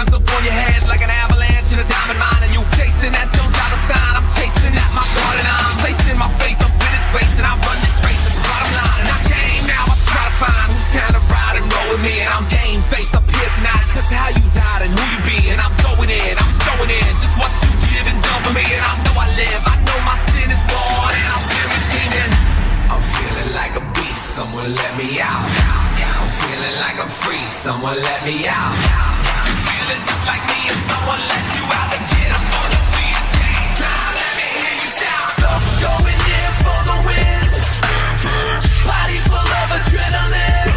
jams up on your head like an avalanche in a diamond mine. And you chasing that $2 sign, I'm chasing at my garden. I'm placing my faith up in his grace, and I run this race at the bottom line. And I game now, I try to find who's down to ride and roll with me. And I'm game face up here tonight, cause how you died and who you be. And I'm going in, I'm showing in just what you did and done for me. And I know I live, I know my sin is born, and I'm still redeeming. I'm feeling like a beast, someone let me out. I'm feeling like I'm free, someone let me out. You feeling just like me and someone let you out. To get up on your feet, it's game time, let me hear you shout. Going in for the win, body full of adrenaline.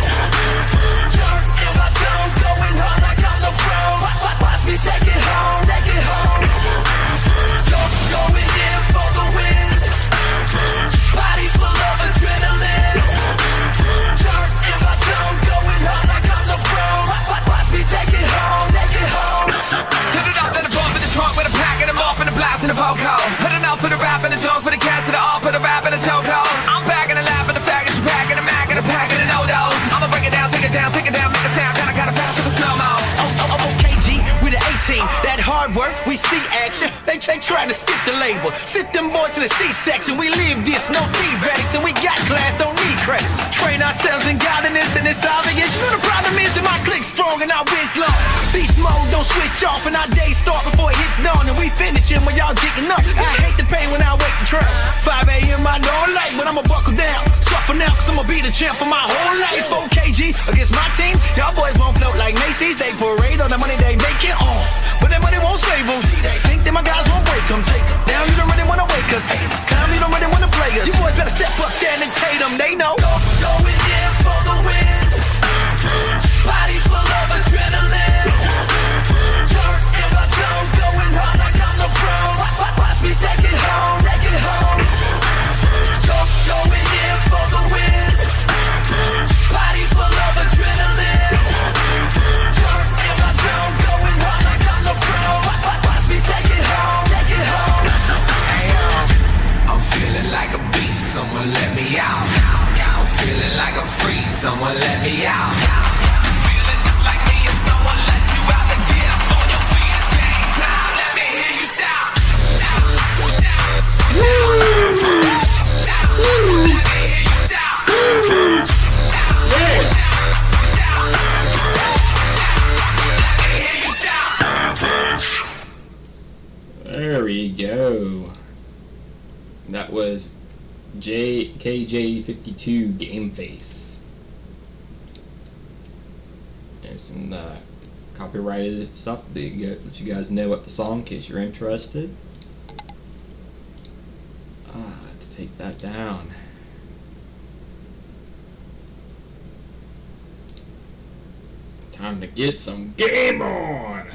Turn in my zone, going hard like I'm the pro. Watch me take it home, take it home. Going in for the win, body full of adrenaline. Turn in my zone, going hard like I'm the pro. Watch me take it home, take it home. Turn it up in the bump in the trunk with a pack and a muff and a blast in the vocal. Put enough for the rap and the junk for the cats and the all for the rap and the chokehold. I'm packing the lap and the faggots, you packing the mac and the pack and the no-dos. I'ma break it down, take it down, make a sound, kinda fast with a slow-mo. Okay, G, we the A-team. That hard work, we see action. They try to skip the label. Sit them boys to the C-section. We live this, no theoretics, and we got class, don't need credits. Train ourselves in godliness, and it's obvious. You know the problem is that my click's strong and our wins long. Beast mode, don't switch off, and our days start before it hits dawn, and we finishing when y'all getting up. I hate the pain when I wake the trail. 5 a.m. I know late, but I'ma buckle down. Suffer now, cause I'ma be the champ for my whole life. OKG against my team, y'all boys won't float like Macy's. They parade on the money they make it on, but that money won't save them. They think that my guys won't break them. Take them down, you don't really wanna wake us. Time you don't really wanna play us. You boys better step up, Shannon Tatum, they know. Going in for the win, body full of adrenaline. Turn in my zone, going hard like I'm the pro. Watch me take it home, take it home. Going in for the win, body full of adrenaline. Turn in my zone, going hard like I'm the pro. Watch me take it home, take it home. I'm feeling like a beast, someone let me out. I'm feeling like I'm free, someone let me out. Feeling just like me and someone let you out. To get up on your feet, it's game time, let me hear you shout. There we go. That was KJ52 Game Face. There's some copyrighted stuff to let you guys know what the song in case you're interested. Let's take that down. Time to get some game on!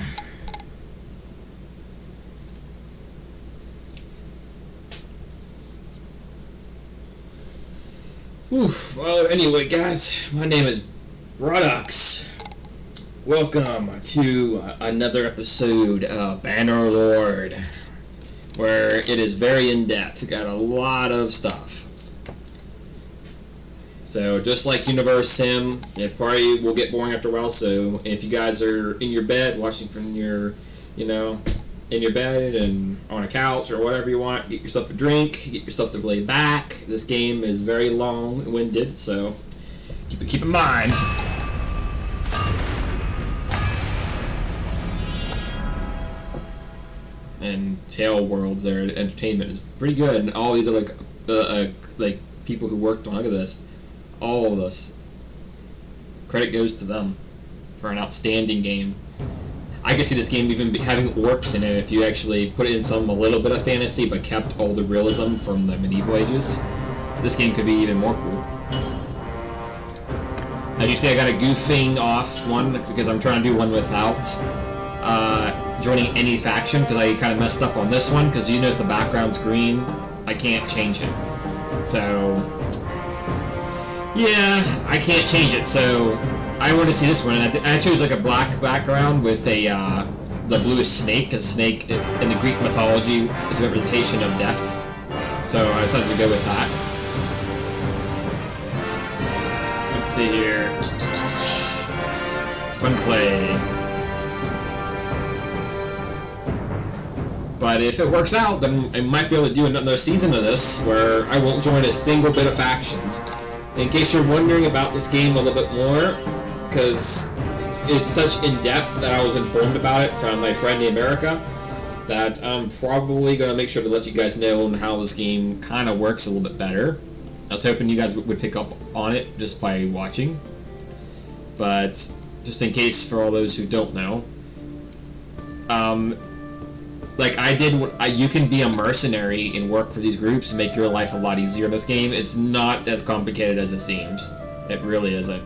Whew. Well, anyway, guys, my name is Brundonx. Welcome to another episode of BannerLord, where it is very in-depth. Got a lot of stuff. So, just like Universe Sim, it probably will get boring after a while, so if you guys are in your bed, watching from your, in your bed and on a couch or whatever you want, get yourself a drink, get yourself to lay back. This game is very long-winded, so keep in mind. And Tail Worlds, their entertainment is pretty good, and all these are like people who worked on, look at this, all of this. Credit goes to them for an outstanding game. I could see this game even having orcs in it if you actually put in a little bit of fantasy but kept all the realism from the medieval ages. This game could be even more cool. As you see, I got a goofing off one because I'm trying to do one without joining any faction, because I kind of messed up on this one, because you notice the background's green. I can't change it. So, yeah, I can't change it, so I want to see this one, and I chose like a black background with the bluest snake, because snake in the Greek mythology is a representation of death. So I decided to go with that. Let's see here. Fun play. But if it works out, then I might be able to do another season of this where I won't join a single bit of factions. In case you're wondering about this game a little bit more, because it's such in-depth that I was informed about it from my friend in America, that I'm probably going to make sure to let you guys know on how this game kind of works a little bit better. I was hoping you guys would pick up on it just by watching. But just in case for all those who don't know, like I did, you can be a mercenary and work for these groups and make your life a lot easier in this game. It's not as complicated as it seems. It really isn't.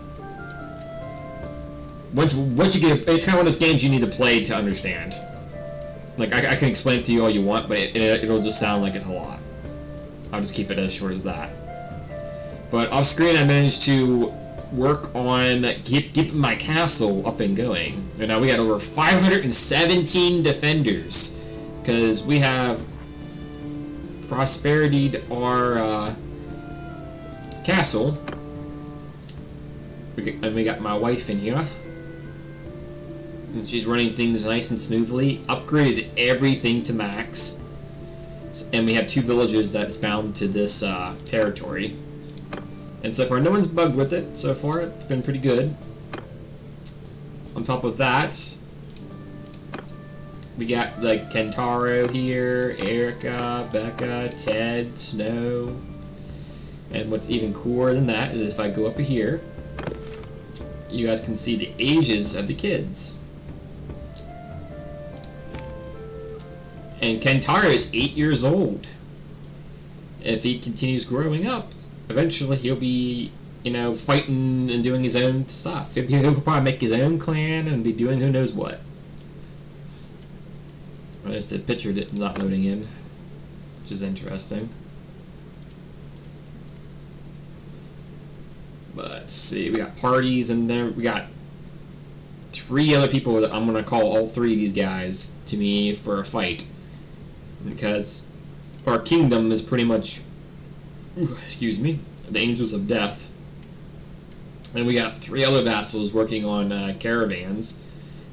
Once you get, it's kind of one of those games you need to play to understand. Like I can explain it to you all you want, but it'll just sound like it's a lot. I'll just keep it as short as that. But off screen, I managed to work on keeping my castle up and going. And now we got over 517 defenders. Because we have prosperitied our castle. And we got my wife in here. And she's running things nice and smoothly. Upgraded everything to max. And we have 2 villages that's bound to this territory. And so far, no one's bugged with it. So far, it's been pretty good. On top of that, we got like Kentaro here, Erica, Becca, Ted, Snow. And what's even cooler than that is if I go up here, you guys can see the ages of the kids. And Kentaro is 8 years old. If he continues growing up, eventually he'll be, you know, fighting and doing his own stuff. He'll probably make his own clan and be doing who knows what. I just did pictured it not loading in, which is interesting. But let's see, we got parties in there. We got 3 other people that I'm gonna call all 3 of these guys to me for a fight, because our kingdom is pretty much, excuse me, the Angels of Death. And we got 3 other vassals working on caravans,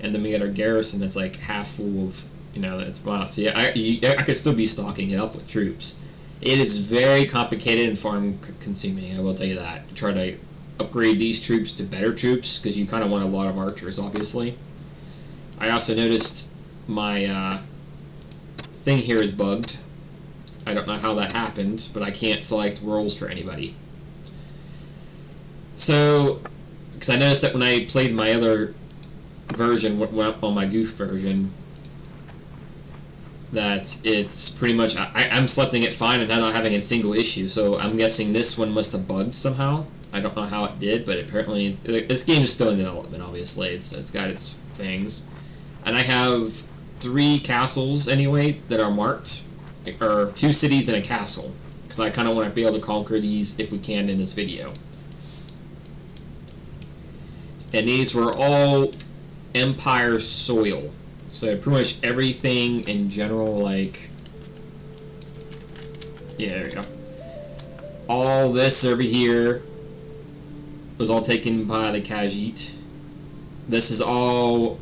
and then we got our garrison that's like half full of, you know, it's wow. So yeah, I could still be stocking it up with troops. It is very complicated and farm consuming, I will tell you that. To try to upgrade these troops to better troops, because you kind of want a lot of archers, obviously. I also noticed my thing here is bugged. I don't know how that happened, but I can't select roles for anybody. So, because I noticed that when I played my other version, went up on my goof version, that it's pretty much, I'm selecting it fine and not having a single issue, so I'm guessing this one must have bugged somehow. I don't know how it did, but apparently this game is still in development, obviously. It's got its things. And I have 3 castles, anyway, that are marked, or 2 cities and a castle, because I kind of want to be able to conquer these if we can in this video. And these were all Empire soil. So pretty much everything in general, like, yeah, there we go. All this over here was all taken by the Khajiit. This is all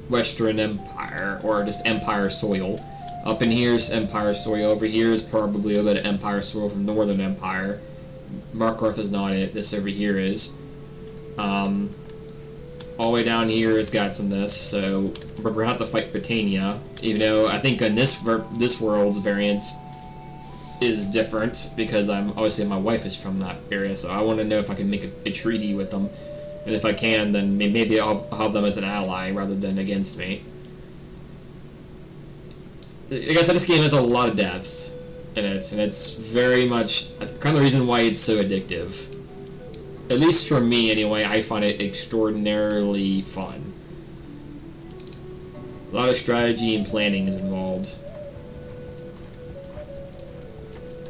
Western Empire, or just Empire soil. Up in here is Empire soil. Over here is probably a bit of Empire soil from Northern Empire. Markarth is not it. This over here is. All the way down here has got some this, so we're going to have to fight Britannia, even though I think in this world's variant is different, because obviously my wife is from that area, so I want to know if I can make a treaty with them, and if I can, then maybe I'll have them as an ally rather than against me. Like I said, this game has a lot of depth in it, and it's very much kind of the reason why it's so addictive. At least for me, anyway, I find it extraordinarily fun. A lot of strategy and planning is involved.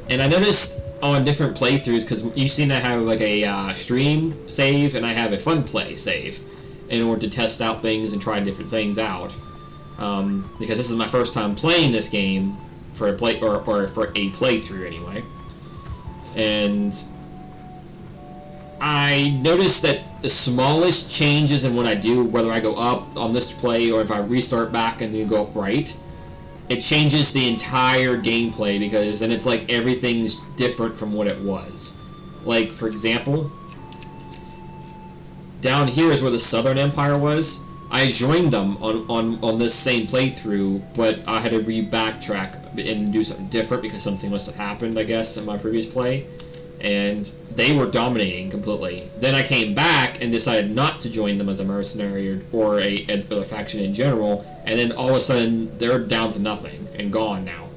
And I noticed on different playthroughs, because you've seen I have like a stream save, and I have a fun play save, in order to test out things and try different things out. Because this is my first time playing this game for a play or for a playthrough anyway. And I noticed that the smallest changes in what I do, whether I go up on this play or if I restart back and then go up right, it changes the entire gameplay, because then it's like everything's different from what it was. Like, for example, down here is where the Southern Empire was. I joined them on this same playthrough, but I had to backtrack and do something different because something must have happened, I guess, in my previous play. And they were dominating completely. Then I came back and decided not to join them as a mercenary or a faction in general, and then all of a sudden they're down to nothing and gone now.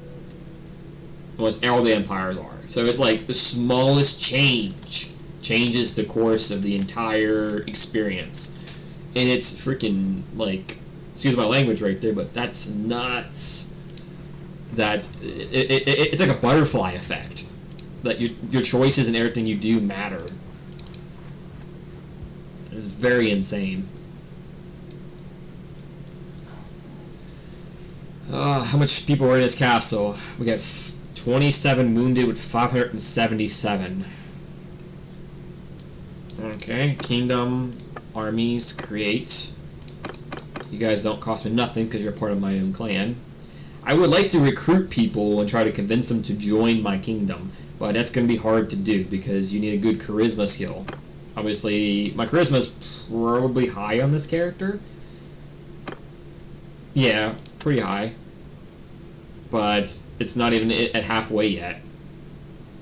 Almost all the empires are. So it's like the smallest change changes the course of the entire experience. And it's freaking, like, excuse my language right there, but that's nuts. That it's like a butterfly effect. That your choices and everything you do matter. It's very insane. How much people were in this castle? We got 27 wounded with 577. Okay, kingdom, armies, create. You guys don't cost me nothing because you're part of my own clan. I would like to recruit people and try to convince them to join my kingdom, but that's going to be hard to do because you need a good charisma skill. Obviously, my charisma is probably high on this character. Yeah, pretty high. But it's not even at halfway yet.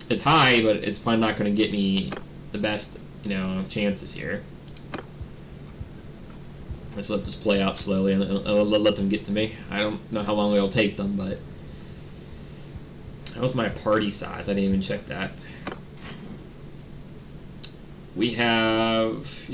It's high, but it's probably not going to get me the best, chances here. Let's let this play out slowly and let them get to me. I don't know how long it'll take them, but... That was my party size. I didn't even check that. We have,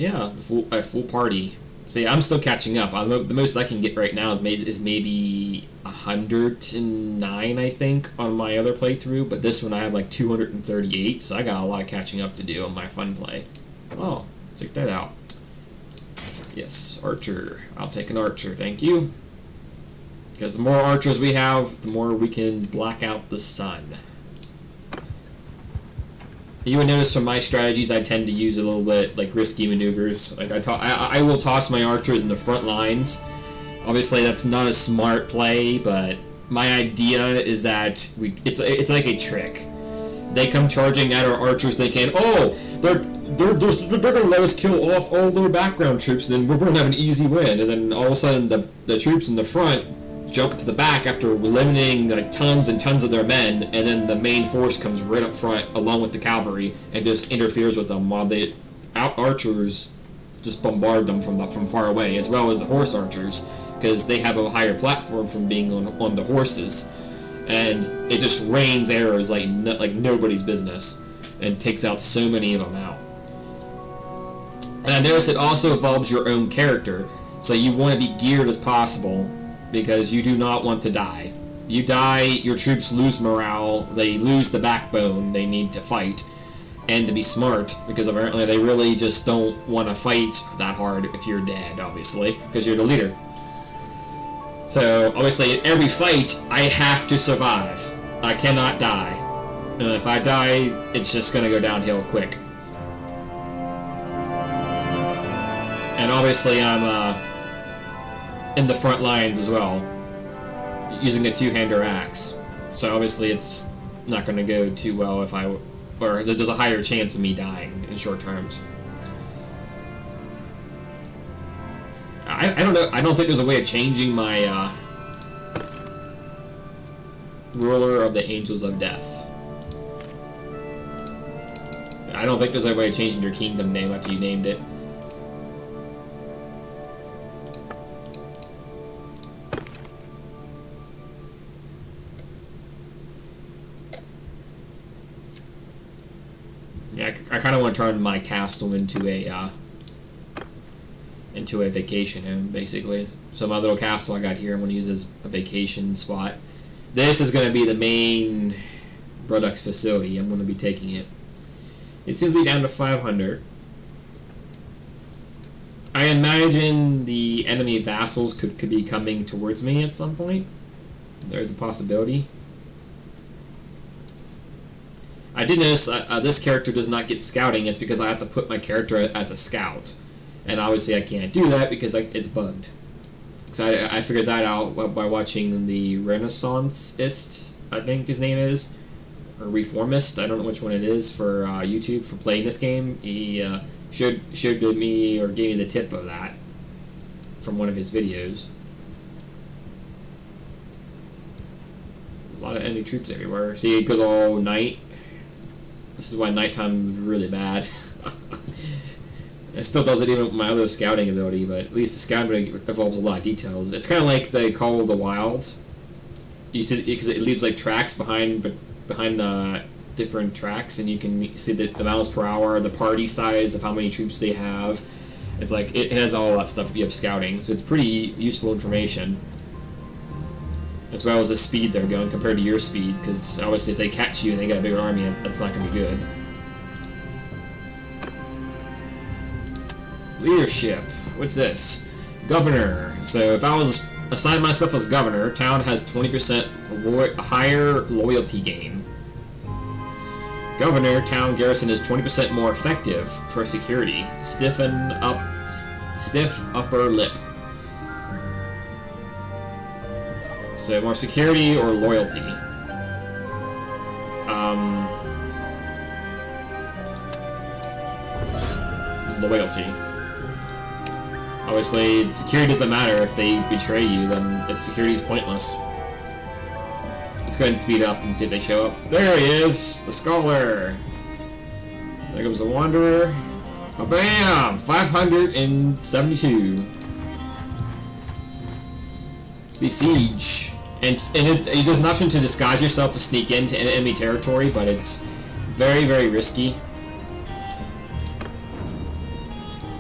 a full party. See, I'm still catching up. The most I can get right now is maybe 109, I think, on my other playthrough. But this one I have like 238, so I got a lot of catching up to do on my fun play. Oh, check that out. Yes, archer. I'll take an archer, thank you. Because the more archers we have, the more we can black out the sun. You would notice from my strategies, I tend to use a little bit like risky maneuvers. Like I will toss my archers in the front lines. Obviously, that's not a smart play, but my idea is that it's like a trick. They come charging at our archers. They can they're gonna let us kill off all their background troops, and then we're gonna have an easy win. And then all of a sudden, the troops in the front jump to the back after eliminating like tons and tons of their men, and then the main force comes right up front along with the cavalry and just interferes with them while the archers just bombard them from far away, as well as the horse archers, because they have a higher platform from being on the horses, and it just rains arrows like nobody's business and takes out so many of them out. And I noticed it also involves your own character, so you want to be geared as possible, because you do not want to die. You die, your troops lose morale, they lose the backbone they need to fight, and to be smart, because apparently they really just don't want to fight that hard if you're dead, obviously, because you're the leader. So, obviously, in every fight, I have to survive. I cannot die. And if I die, it's just going to go downhill quick. And obviously, I'm, in the front lines as well, using a two-hander axe. So obviously it's not going to go too well or there's a higher chance of me dying in short terms. I don't know, I don't think there's a way of changing my ruler of the Angels of Death. I don't think there's a way of changing your kingdom name after you named it. Yeah, I kind of want to turn my castle into a vacation home, basically. So my little castle I got here, I'm going to use as a vacation spot. This is going to be the main Brundonx facility. I'm going to be taking it. It seems to be down to 500. I imagine the enemy vassals could be coming towards me at some point. There's a possibility. I did notice this character does not get scouting. It's because I have to put my character as a scout. And obviously I can't do that because it's bugged. because I figured that out by watching the Renaissanceist, I think his name is, or Reformist, I don't know which one it is, for YouTube for playing this game. He showed me or gave me the tip of that from one of his videos. A lot of enemy troops everywhere. See, it goes all night. This is why nighttime is really bad. It still does it even with my other scouting ability, but at least the scouting ability involves a lot of details. It's kind of like the Call of the Wild. You see, because it leaves like tracks behind different tracks, and you can see the miles per hour, the party size of how many troops they have. It's like it has all that stuff if you have scouting, so it's pretty useful information. As well as the speed they're going compared to your speed, because obviously if they catch you and they got a bigger army, that's not going to be good. Leadership. What's this? Governor. So if I was assigned myself as governor, town has 20% higher loyalty gain. Governor, town garrison is 20% more effective for security. Stiff upper lip. So more security or loyalty. Loyalty. Obviously, security doesn't matter. If they betray you, then security is pointless. Let's go ahead and speed up and see if they show up. There he is! The Scholar! There comes the Wanderer. Oh, bam! 572. Besiege. And there's an option to disguise yourself to sneak into enemy territory, but it's very, very risky.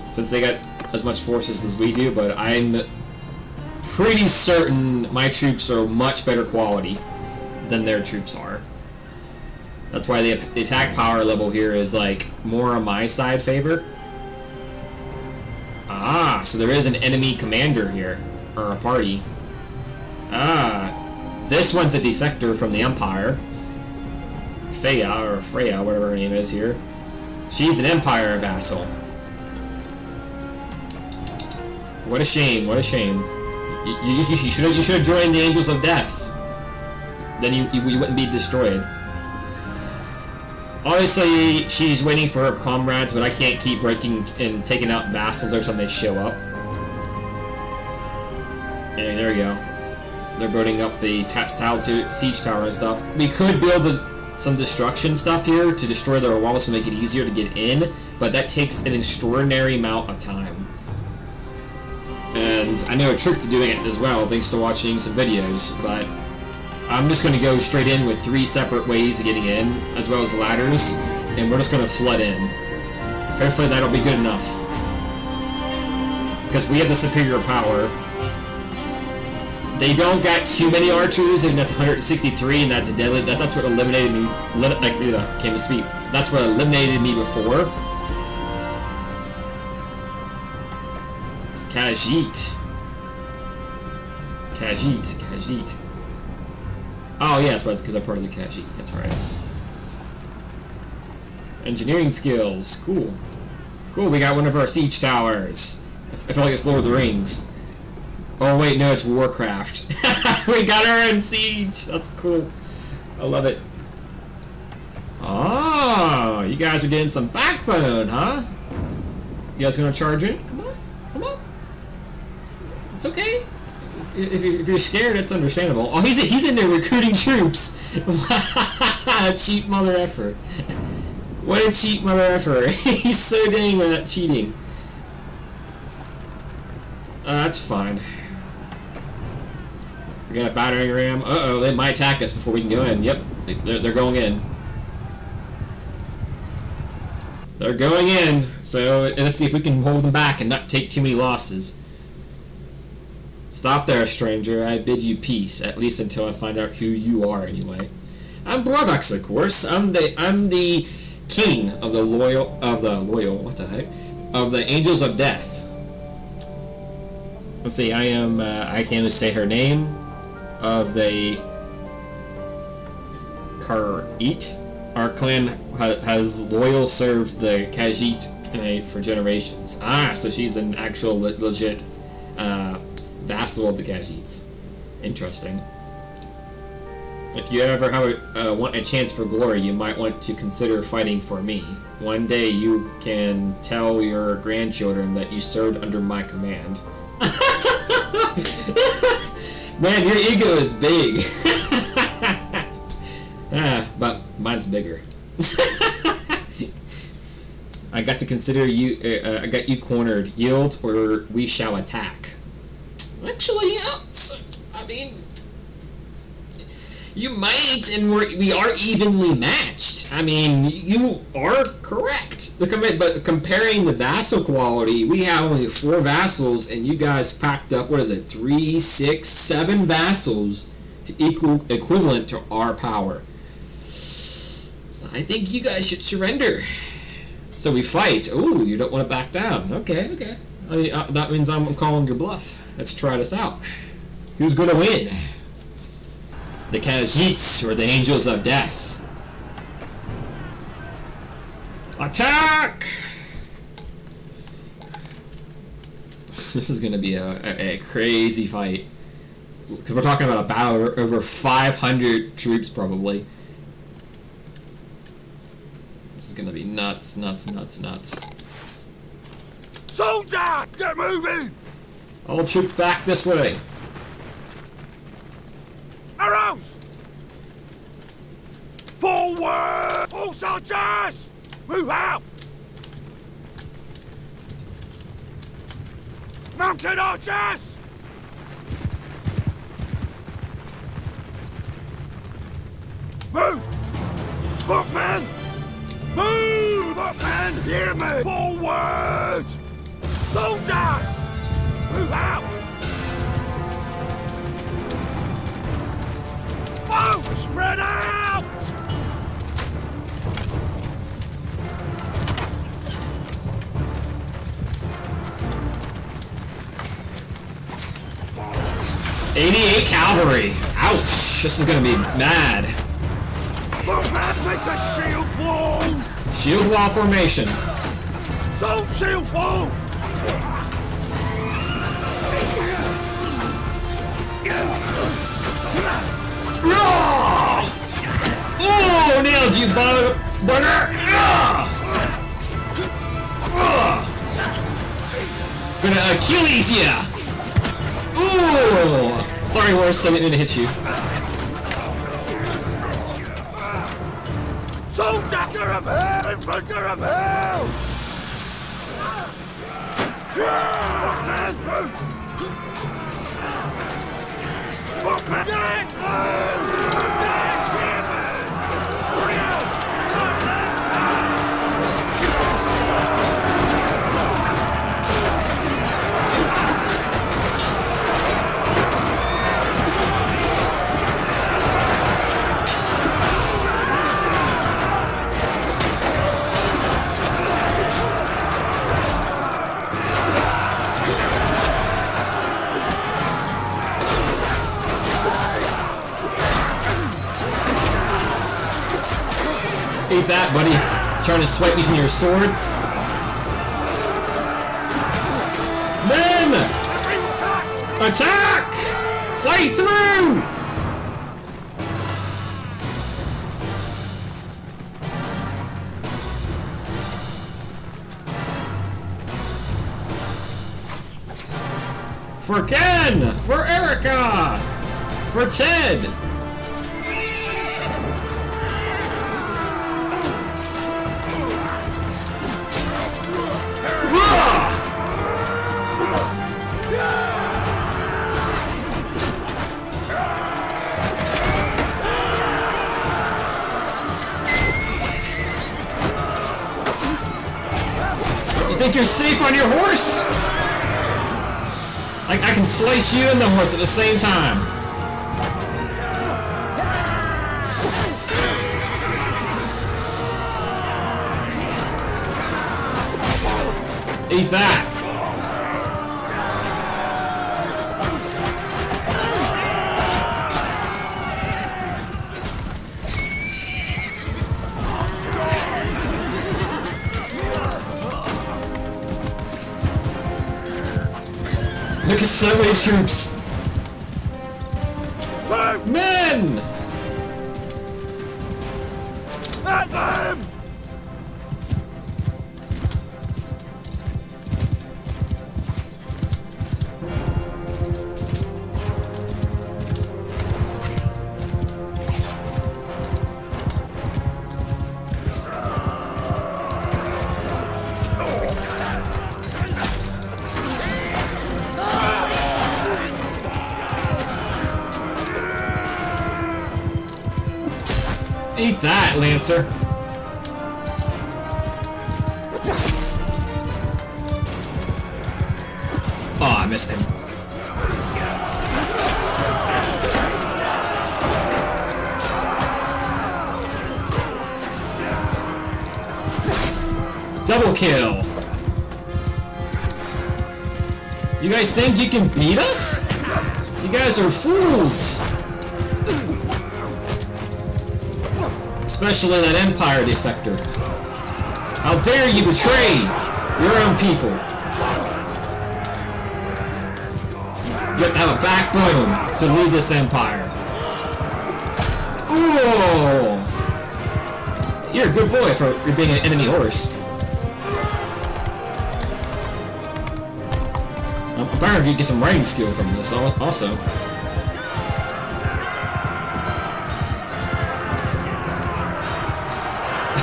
Since they got as much forces as we do, but I'm pretty certain my troops are much better quality than their troops are. That's why the attack power level here is like more on my side favor. Ah, so there is an enemy commander here, or a party. Ah, this one's a defector from the Empire. Freya, whatever her name is here. She's an Empire vassal. What a shame, what a shame. You should have joined the Angels of Death. Then you wouldn't be destroyed. Obviously, she's waiting for her comrades, but I can't keep breaking and taking out vassals every time they show up. And there we go. They're building up the siege tower and stuff. We could build some destruction stuff here to destroy their walls to make it easier to get in, but that takes an extraordinary amount of time. And I know a trick to doing it as well, thanks to watching some videos, but I'm just going to go straight in with 3 separate ways of getting in, as well as ladders, and we're just going to flood in. Hopefully that'll be good enough. Because we have the superior power. They don't got too many archers, and that's 163, and that's deadly. That's what eliminated me. Can't even speak. That's what eliminated me before. Khajiit. Oh yeah, that's right, because I'm part of the Khajiit. That's right. Engineering skills. Cool. Cool, we got one of our siege towers. I feel like it's Lord of the Rings. Oh wait, no, it's Warcraft. We got our own siege. That's cool. I love it. Oh, you guys are getting some backbone, huh? You guys gonna charge in? Come on, come on. It's okay. If you're scared, that's understandable. Oh, he's in there recruiting troops. Cheap mother effer. What a cheap mother effer. He's so dang cheating. That's fine. We got a battering ram. Uh-oh, they might attack us before we can go in. Yep, they're going in. They're going in. So let's see if we can hold them back and not take too many losses. Stop there, stranger. I bid you peace, at least until I find out who you are, anyway. I'm Brundonx, of course. I'm the king of the what the heck? Of the Angels of Death. Let's see. I can't even say her name. Of the Kar'it. Our clan has loyal served the Khajiit for generations. Ah, so she's an actual legit Vassal of the Khajiits. Interesting. If you ever have want a chance for glory, you might want to consider fighting for me. One day you can tell your grandchildren that you served under my command. Man, your ego is big. But mine's bigger. I got to consider you. I got you cornered. Yield, or we shall attack. Actually, yeah. I mean, you might, and we are evenly matched. I mean, you are correct. But comparing the vassal quality, we have only 4 vassals, and you guys packed up, what is it, 3, 6, 7 vassals to equivalent to our power. I think you guys should surrender. So we fight. Ooh, you don't want to back down. Okay, okay. I mean, that means I'm calling your bluff. Let's try this out. Who's going to win? The Khajiits or the Angels of Death? Attack! This is going to be a crazy fight. Because we're talking about a battle over 500 troops, probably. This is going to be nuts, nuts, nuts, nuts. Soldier, get moving! All troops back this way. Arrows! Forward! All soldiers! Move out! Mounted archers! Move! Footmen! Move! Footmen! Hear me! Forward! Soldiers! Move out! Oh, spread out! '88 cavalry. Ouch! This is gonna be mad. Footmen, take the shield wall! Shield wall formation. So shield wall! Oh, nailed you, bugger! Gonna Achilles ya! Ooh! Sorry, horse, I didn't mean to hit you. Soldier of hell! Infantry of hell! Eat that, buddy. Trying to swipe me from your sword. Men! Attack! Fight through! For Ken! For Erica! For Ted! You think you're safe on your horse? I can slice you and the horse at the same time. Eat that. Look at so many troops! Men! At them! Eat that, Lancer! Oh, I missed him. Double kill! You guys think you can beat us? You guys are fools! Especially that Empire defector. How dare you betray your own people? You have to have a backbone to lead this Empire. Ooh! You're a good boy for being an enemy horse. Apparently you get some riding skill from this also.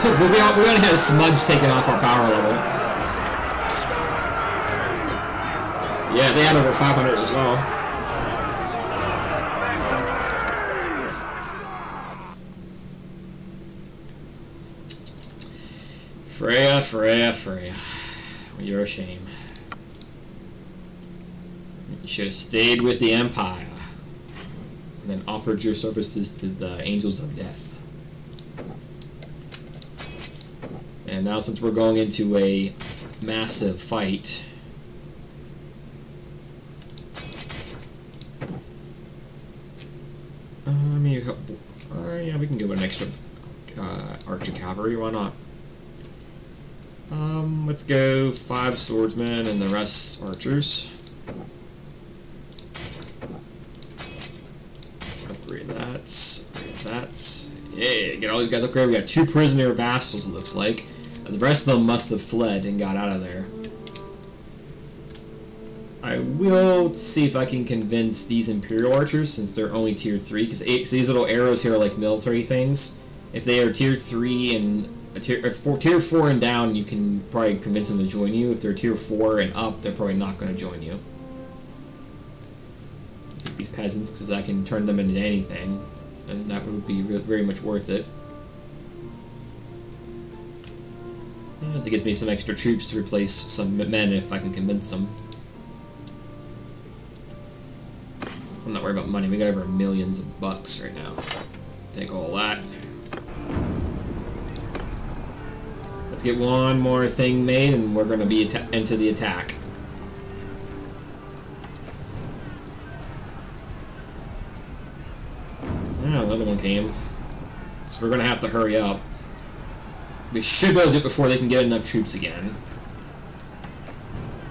we only had a smudge taken off our power level. Yeah, they had over 500 as well. Freya. Well, you're a shame. You should have stayed with the Empire and then offered your services to the Angels of Death. And now since we're going into a massive fight, yeah, we can go with an extra archer cavalry, why not? Let's go 5 swordsmen and the rest archers. Upgrade that. Yeah, get all these guys upgraded. We got 2 prisoner vassals, it looks like. And the rest of them must have fled and got out of there. I will see if I can convince these Imperial archers, since they're only tier 3, because these little arrows here are like military things. If they are tier 3 and tier 4 and down, you can probably convince them to join you. If they're tier 4 and up, they're probably not going to join you. Take these peasants, because I can turn them into anything, and that would be very much worth it. That gives me some extra troops to replace some men if I can convince them. I'm not worried about money. We got over millions of bucks right now. Take all that. Let's get one more thing made, and we're going to be into the attack. Oh, another one came. So we're going to have to hurry up. We should be able to do it before they can get enough troops again.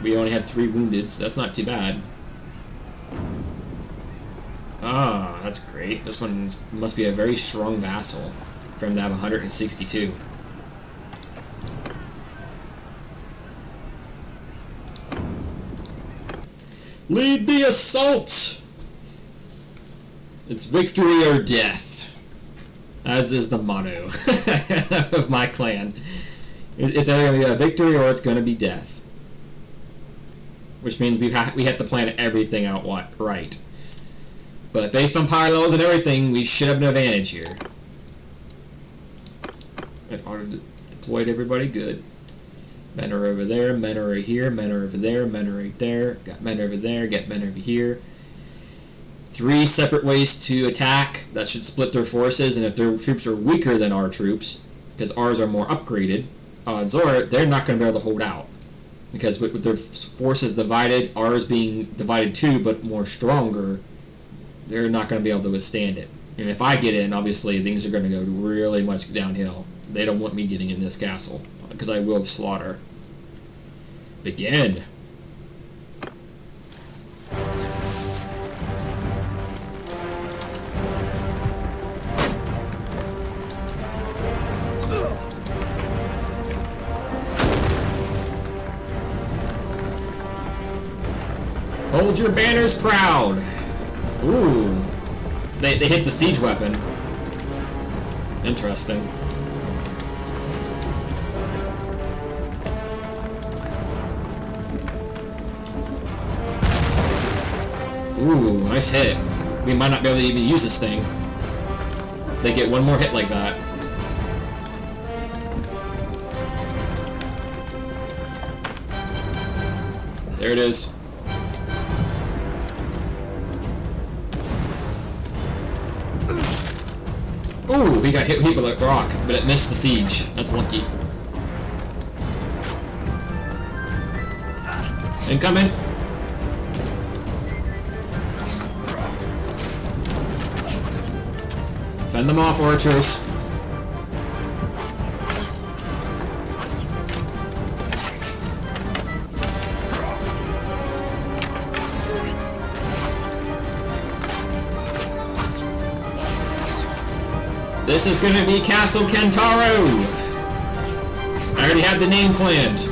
We only had 3 wounded, so that's not too bad. Ah, that's great. This one must be a very strong vassal for him to have 162. Lead the assault! It's victory or death. As is the motto of my clan. It's either going to be a victory or it's going to be death. Which means we have to plan everything out right. But based on power levels and everything, we should have an advantage here. It auto-deployed everybody, good. Men are over there, men are here, men are over there, men are right there, got men over there, got men over here. 3 separate ways to attack. That should split their forces, and if their troops are weaker than our troops, because ours are more upgraded, odds are they're not going to be able to hold out. Because with their forces divided, ours being divided too, but more stronger, they're not going to be able to withstand it. And if I get in, obviously things are going to go really much downhill. They don't want me getting in this castle, because I will slaughter. Begin. Hold your banners proud. Ooh. They hit the siege weapon. Interesting. Ooh, nice hit. We might not be able to even use this thing. They get one more hit like that. There it is. Ooh, he got hit with a rock, but it missed the siege. That's lucky. Incoming. Fend them off, archers. This is going to be Castle Kentaro! I already have the name planned.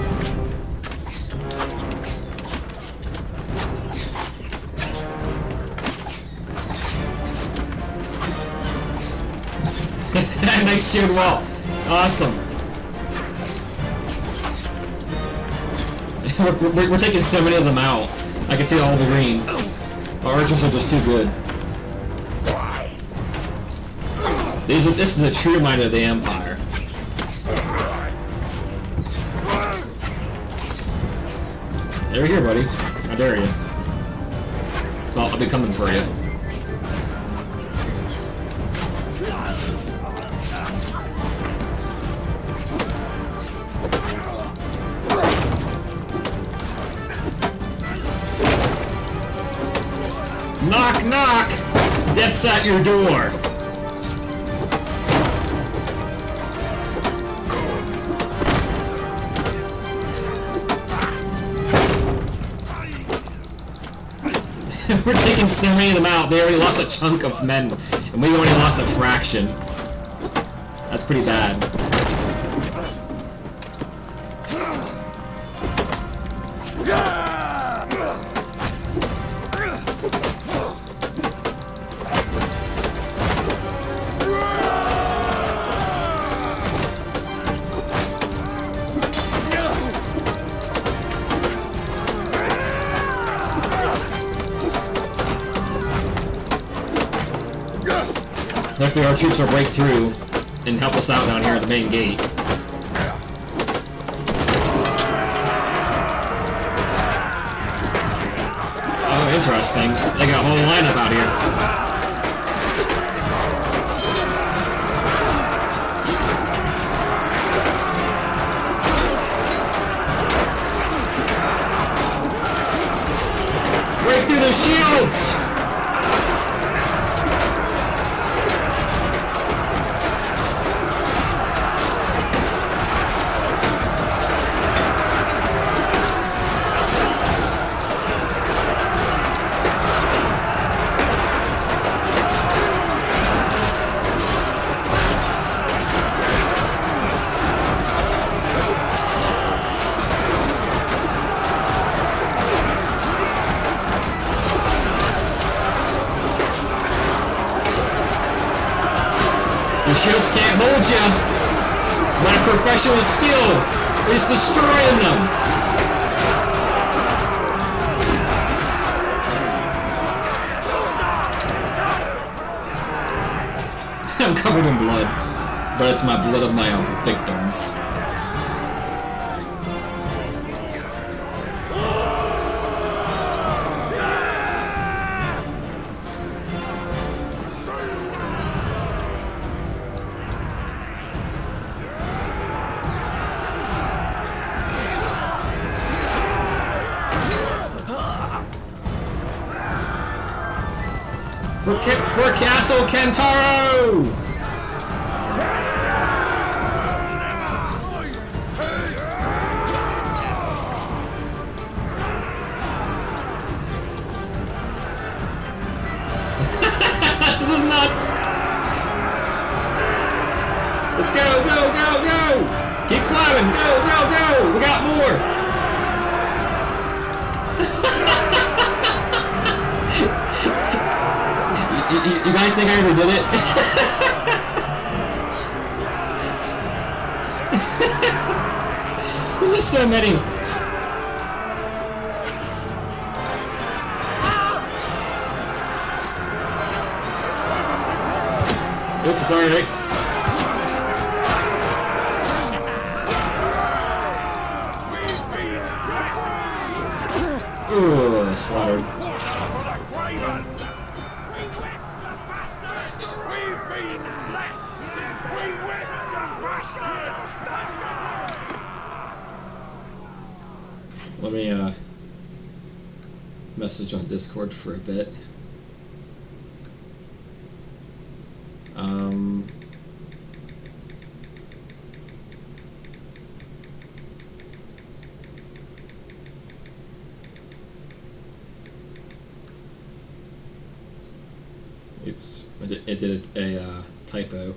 Nice shield wall. Awesome. we're taking so many of them out. I can see all the green. Our archers are just too good. This is a true reminder of the Empire. Over here, buddy. I dare you. So I'll be coming for you. Knock, knock! Death's at your door. We're taking so many of them out. They already lost a chunk of men, and we only lost a fraction. That's pretty bad. Hopefully our troops will break through and help us out down here at the main gate. Oh, interesting. They got a whole lineup out here. Break through those shields! Your shields can't hold you. My professional skill is destroying them. I'm covered in blood, but it's my blood of my own victims. For Castle Kentaro! This is nuts! Let's go, go, go, go! Keep climbing, go, go, go! We got more! You guys think I ever did it? There's just so many. Oops, sorry. Ooh, slaughtered. Let me message on Discord for a bit. Oops, it did a typo.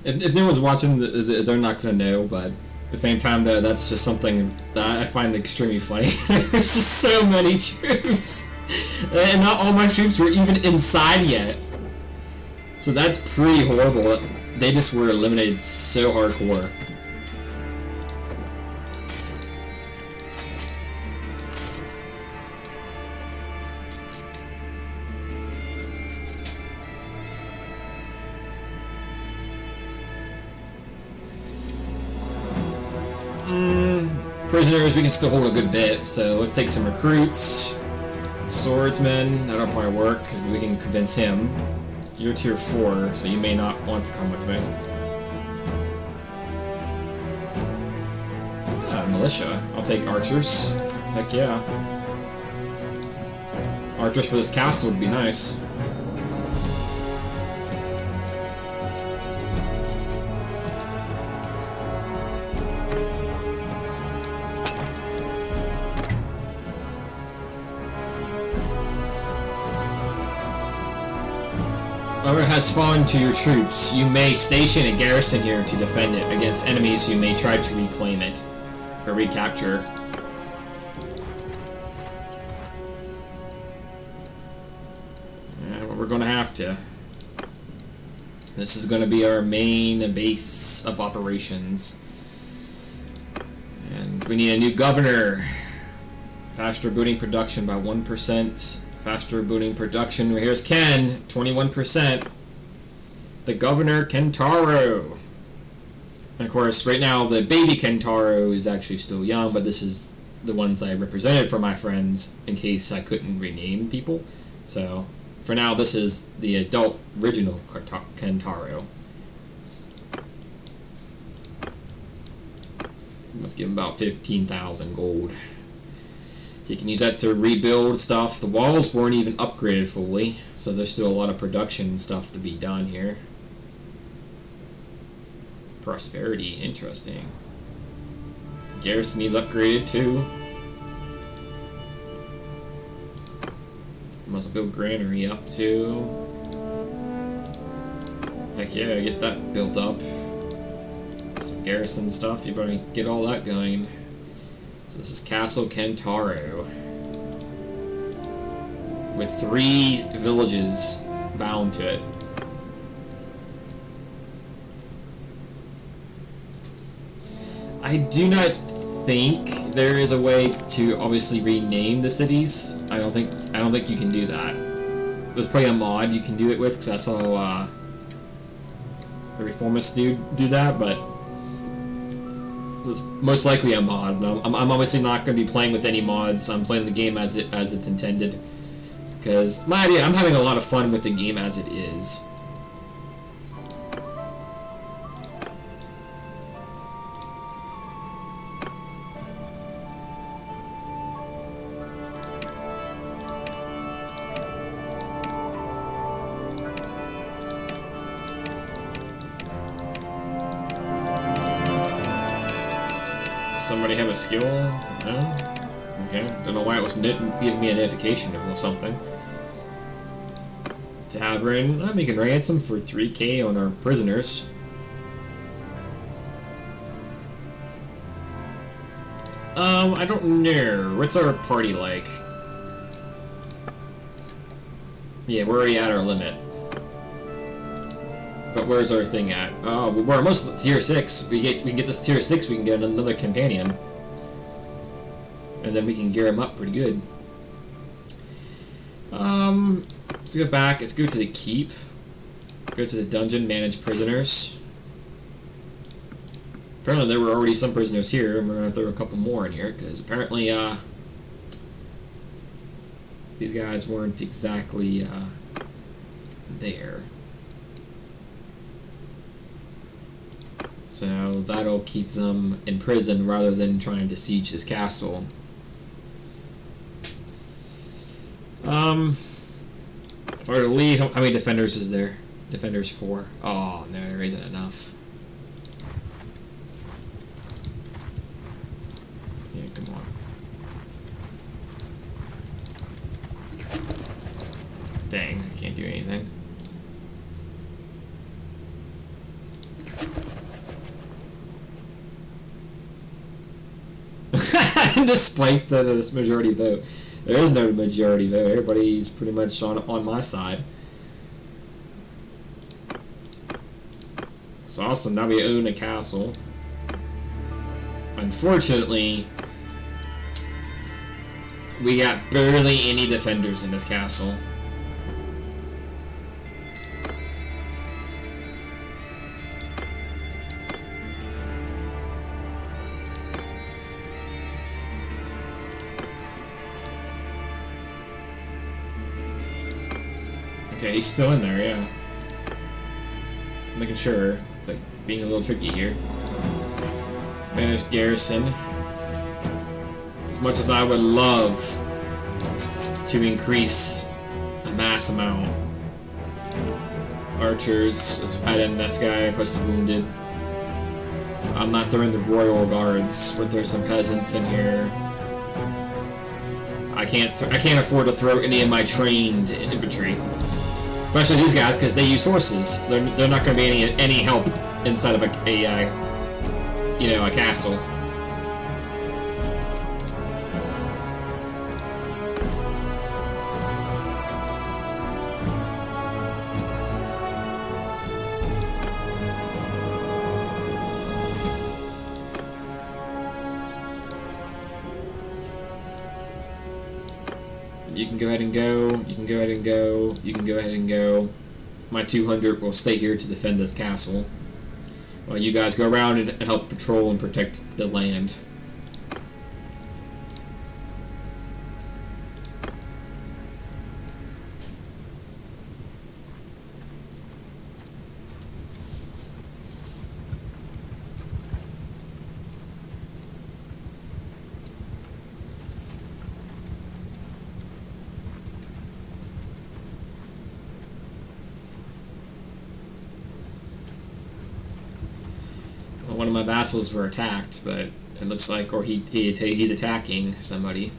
If no one's watching, they're not going to know, but at the same time, that's just something that I find extremely funny. There's just so many troops, and not all my troops were even inside yet. So that's pretty horrible. They just were eliminated so hardcore. Prisoners, we can still hold a good bit, so let's take some recruits. Swordsmen, that'll probably work, because we can convince him. You're tier 4, so you may not want to come with me. Militia, I'll take archers. Heck yeah. Archers for this castle would be nice. Armor has fallen to your troops. You may station a garrison here to defend it against enemies who may try to reclaim it or recapture. Well, we're going to have to. This is going to be our main base of operations. And we need a new governor. Faster booting production by 1%. Faster booting production. Here's Ken, 21%. The Governor Kentaro. And of course, right now the baby Kentaro is actually still young, but this is the ones I represented for my friends in case I couldn't rename people. So for now, this is the adult original Kentaro. Must give him about 15,000 gold. He can use that to rebuild stuff. The walls weren't even upgraded fully, so there's still a lot of production stuff to be done here. Prosperity, interesting. Garrison needs upgraded too. Must build granary up too. Heck yeah, get that built up. Some garrison stuff, you better get all that going. So this is Castle Kentaro, with 3 villages bound to it. I do not think there is a way to obviously rename the cities. I don't think you can do that. There's probably a mod you can do it with, because I saw a reformist dude do that, but it's most likely a mod. I'm obviously not going to be playing with any mods. I'm playing the game as it's intended. Because my idea, I'm having a lot of fun with the game as it is. Somebody have a skill? No? Okay. Don't know why it was giving me a notification or something. Tavern. I'm making ransom for 3K on our prisoners. I don't know. What's our party like? Yeah, we're already at our limit. But where's our thing at? Oh, we're almost tier 6. We can get this tier 6, we can get another companion. And then we can gear him up pretty good. Let's go back. Let's go to the keep. Go to the dungeon, manage prisoners. Apparently there were already some prisoners here, and we're going to throw a couple more in here, because apparently, these guys weren't exactly, there. So that'll keep them in prison rather than trying to siege this castle. If I were to leave, how many defenders is there? Defenders 4. Oh, no, there isn't enough. Yeah, come on. Dang, I can't do anything. Despite the majority vote. There is no majority vote. Everybody's pretty much on my side. It's awesome. Now we own a castle. Unfortunately, we got barely any defenders in this castle. Okay, he's still in there, yeah. Making sure. It's like being a little tricky here. Manage garrison. As much as I would love to increase a mass amount. Archers, let's add in this guy, plus the wounded. I'm not throwing the royal guards. We'll throw some peasants in here. I can't afford to throw any of my trained infantry. Especially these guys, because they use horses. They're not going to be any help inside of a castle. You can go ahead and go, you can go ahead and go, you can go ahead and go. My 200 will stay here to defend this castle, while you guys go around and help patrol and protect the land. One of my vassals were attacked, but it looks like, or he's attacking somebody.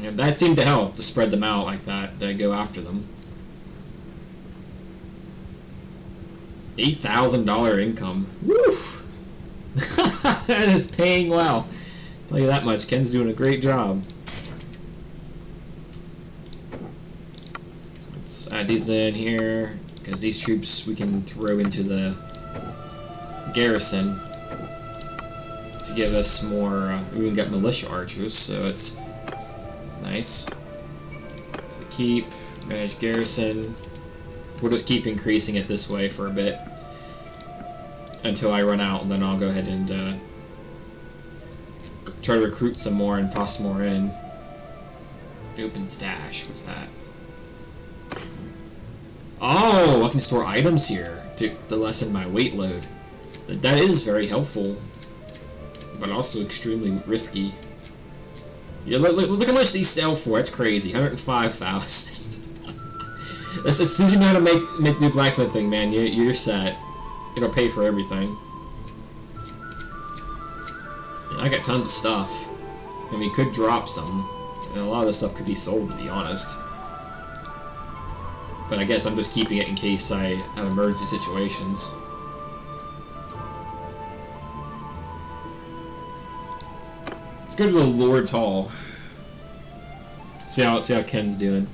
And that seemed to help, to spread them out like that, to go after them. $8,000 income. Woo! That is paying well. I'll tell you that much. Ken's doing a great job. Let's add these in here. Because these troops we can throw into the garrison to give us more. We can get militia archers, so it's nice. So keep, manage garrison. We'll just keep increasing it this way for a bit until I run out, and then I'll go ahead and try to recruit some more and toss more in. Open stash, what's that? Oh, I can store items here to lessen my weight load. That is very helpful, but also extremely risky. Yeah, look how much these sell for. That's crazy. 105,000. As soon as you know how to make new blacksmithing, man, you're set. It'll pay for everything. I got tons of stuff, and we could drop some. And a lot of this stuff could be sold, to be honest. But I guess I'm just keeping it in case I have emergency situations. Let's go to the Lord's Hall. See how Ken's doing.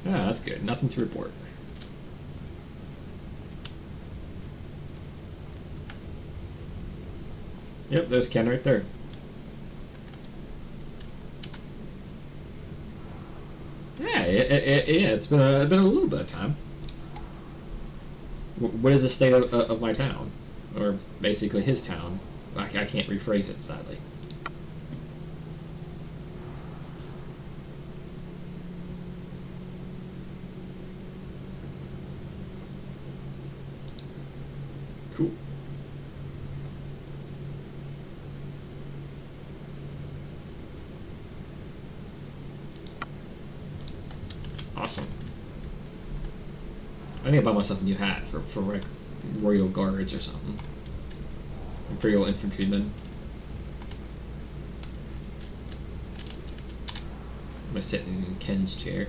Ah, that's good. Nothing to report. Yep, there's Ken right there. Yeah, it's been a little bit of time. What is the state of my town? Or basically his town. I can't rephrase it, sadly. Cool. Awesome. I need to buy myself a new hat for like Royal Guards or something. Imperial Infantrymen. I'm gonna sit in Ken's chair.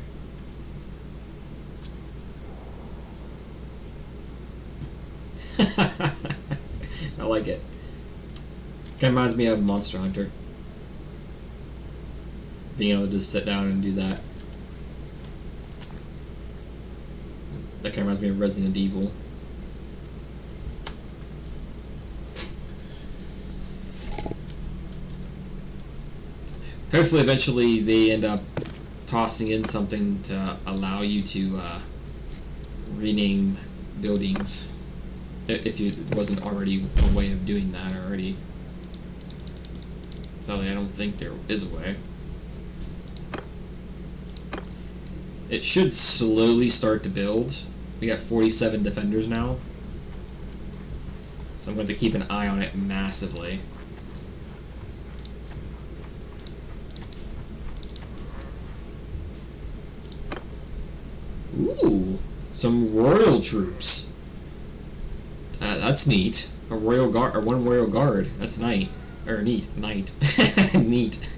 I like it. Kind of reminds me of Monster Hunter. Being able to just sit down and do that. That kind of reminds me of Resident Evil. Hopefully, eventually, they end up tossing in something to allow you to rename buildings. If it wasn't already a way of doing that already. Sadly, I don't think there is a way. It should slowly start to build. We got 47 defenders now. So I'm going to keep an eye on it massively. Ooh, some royal troops. That's neat. A royal guard, or one royal guard. That's neat. Neat. Neat.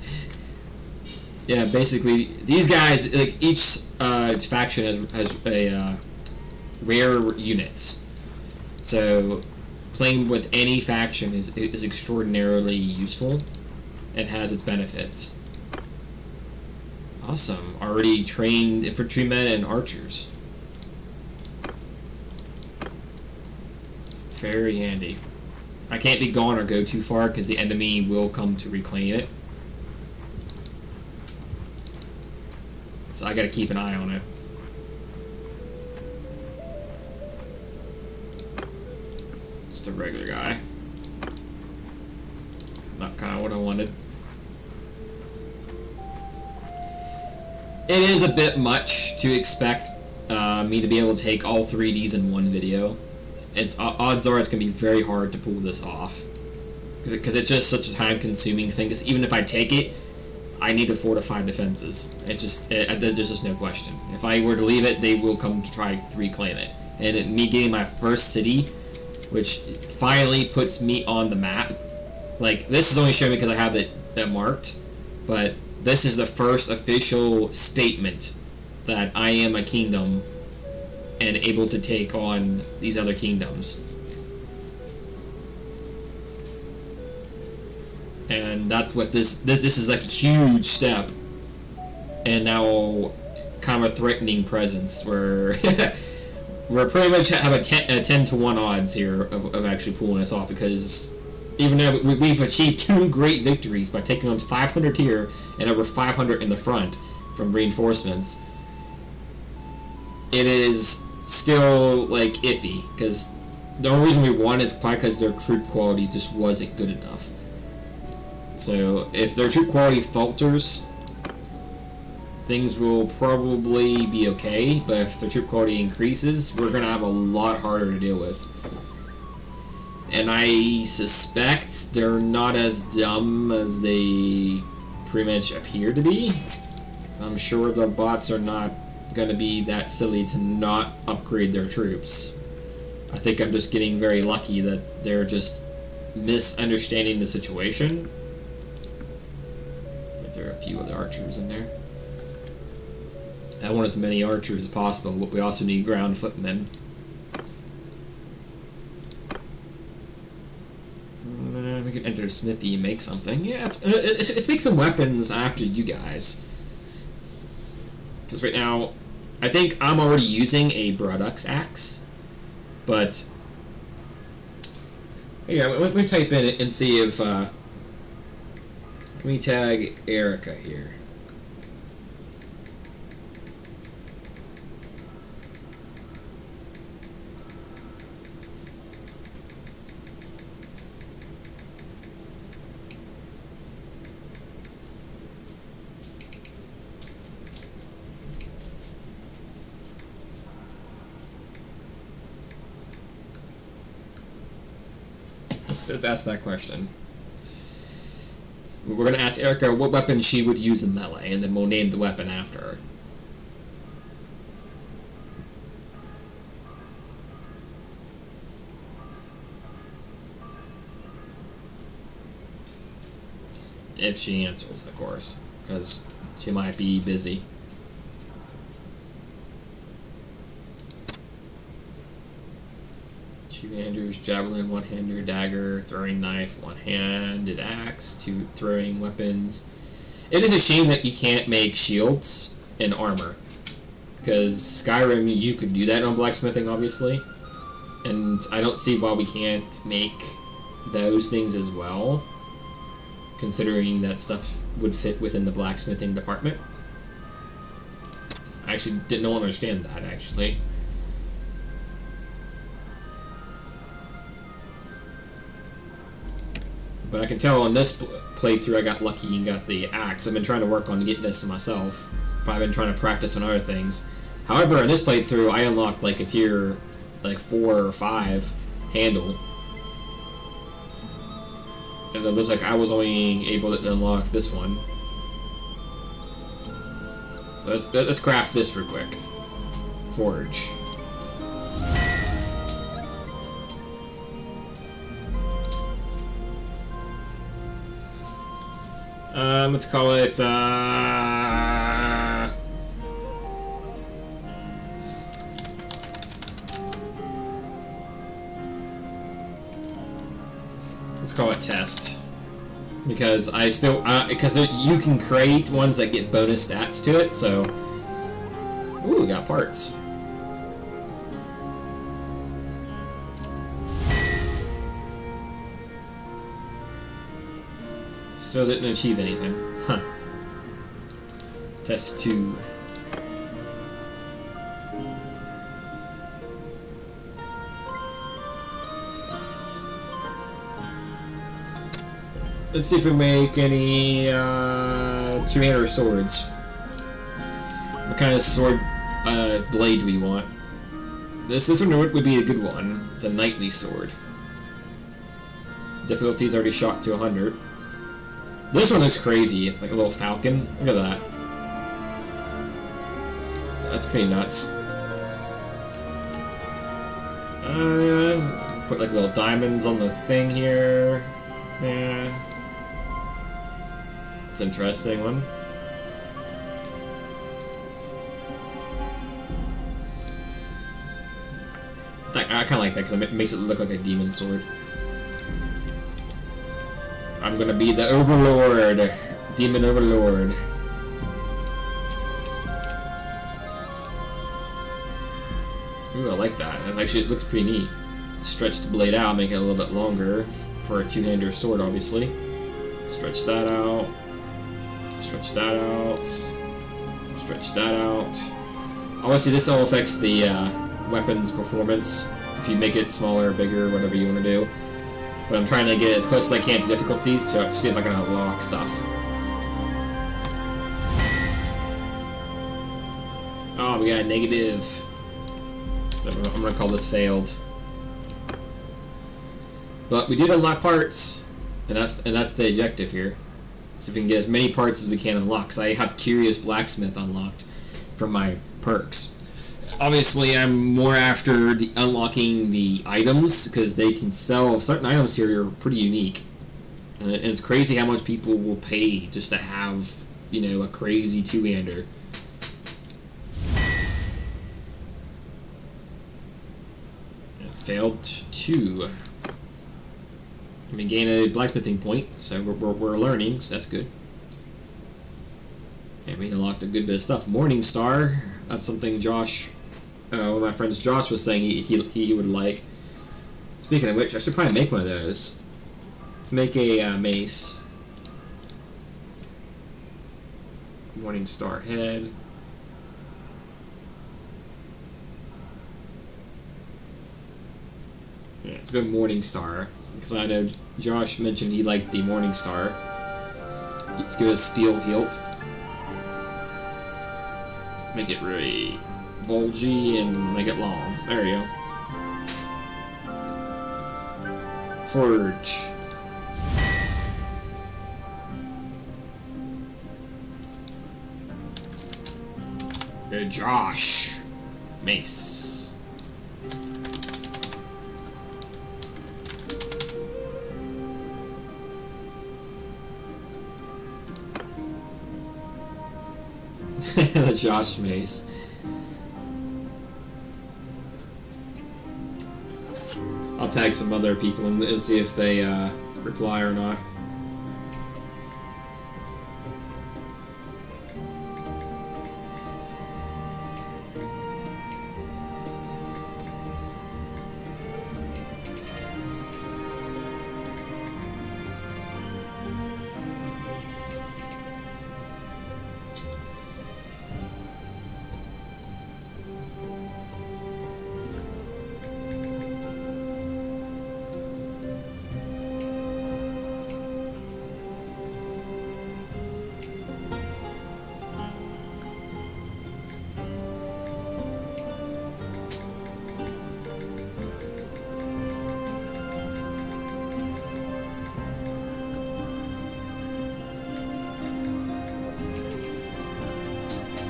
Yeah, basically, these guys, like each faction has a rare units. So playing with any faction is extraordinarily useful and has its benefits. Awesome. Already trained infantrymen and archers. It's very handy. I can't be gone or go too far because the enemy will come to reclaim it. So I gotta keep an eye on it. Just a regular guy. Not kinda what I wanted. It is a bit much to expect me to be able to take all 3Ds in one video. Odds are it's going to be very hard to pull this off. Because it's just such a time-consuming thing. Because even if I take it, I need to fortify defenses. There's just no question. If I were to leave it, they will come to try to reclaim it. And me getting my first city, which finally puts me on the map. Like, this is only showing me because I have it marked. But this is the first official statement that I am a kingdom and able to take on these other kingdoms. And that's what this is, like a huge step. And now kind of a threatening presence where we're pretty much have a 10 to 1 odds here of actually pulling this off, because even though we've achieved 2 great victories by taking on 500 here and over 500 in the front from reinforcements, it is still like iffy, because the only reason we won is probably because their troop quality just wasn't good enough. So if their troop quality falters, things will probably be okay, but if their troop quality increases, we're going to have a lot harder to deal with. And I suspect they're not as dumb as they pretty much appear to be. I'm sure the bots are not going to be that silly to not upgrade their troops. I think I'm just getting very lucky that they're just misunderstanding the situation throw a few other archers in there. I want as many archers as possible, but we also need ground footmen. We can enter a smithy and make something. Yeah, let's make some weapons after you guys. Because right now, I think I'm already using a Brundonx axe, but yeah, let me type in it and see if let me tag Erica here. Let's ask that question. We're going to ask Erica what weapon she would use in melee, and then we'll name the weapon after her. If she answers, of course, because she might be busy. Two-handers, javelin, one-hander, dagger, throwing knife, one-handed axe, two throwing weapons. It is a shame that you can't make shields and armor, because Skyrim, you could do that on blacksmithing, obviously, and I don't see why we can't make those things as well, considering that stuff would fit within the blacksmithing department. I actually didn't understand that, actually. But I can tell on this playthrough I got lucky and got the axe. I've been trying to work on getting this myself, but I've been trying to practice on other things. However, in this playthrough, I unlocked like a tier like 4 or 5 handle. And it looks like I was only able to unlock this one. So let's craft this real quick. Forge. Let's call it, let's call it test. Because I still, because you can create ones that get bonus stats to it, so... Ooh, we got parts. Still didn't achieve anything. Huh. Test 2. Let's see if we make any two-hander swords. What kind of sword blade do we want? This one would be a good one. It's a knightly sword. Difficulty's already shot to 100. This one looks crazy, like a little falcon. Look at that. That's pretty nuts. Put like little diamonds on the thing here. Yeah. It's an interesting one. I kind of like that because it makes it look like a demon sword. I'm gonna be the Overlord, Demon Overlord. Ooh, I like that. It looks pretty neat. Stretch the blade out, make it a little bit longer for a two-hander sword, obviously. Stretch that out. Stretch that out. Stretch that out. Obviously, this all affects the weapon's performance. If you make it smaller, bigger, whatever you want to do. But I'm trying to get as close as I can to difficulties, so see if I can unlock stuff. Oh, we got a negative. So I'm gonna call this failed. But we did unlock parts, and that's the objective here. So if we can get as many parts as we can unlock. So I have Curious Blacksmith unlocked from my perks. Obviously, I'm more after unlocking the items, because they can sell certain items here are pretty unique. And it's crazy how much people will pay just to have you know, a crazy two-hander. Failed 2. I mean, gain a blacksmithing point, so we're learning, so that's good. And we unlocked a good bit of stuff. Morning Star, that's something Josh, one of my friends Josh was saying he would like. Speaking of which, I should probably make one of those. Let's make a mace. Morning Star head. Yeah, let's go Morning Star, because I know Josh mentioned he liked the Morning Star. Let's give it a steel hilt. Make it really bulgy and make it long. There you go. Forge. Good Josh. Mace. The Josh mace. I'll tag some other people and see if they reply or not.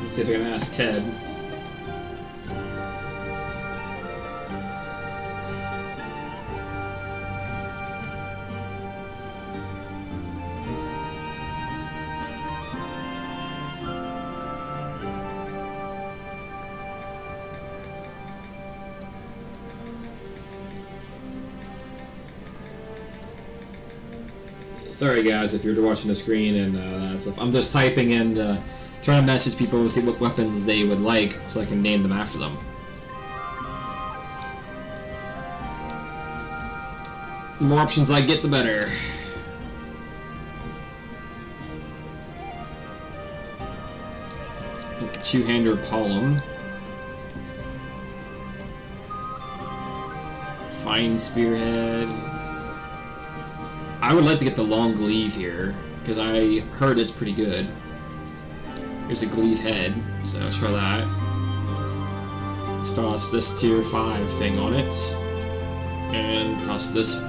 Let's see if I can ask Ted. Sorry guys if you're watching the screen and that stuff. I'm just typing in, trying to message people and see what weapons they would like so I can name them after them. The more options I get, the better. Two-hander Palm. Fine Spearhead. I would like to get the long glaive here, because I heard it's pretty good. Here's a glaive head, so let's try that. Let's toss this tier 5 thing on it. And toss this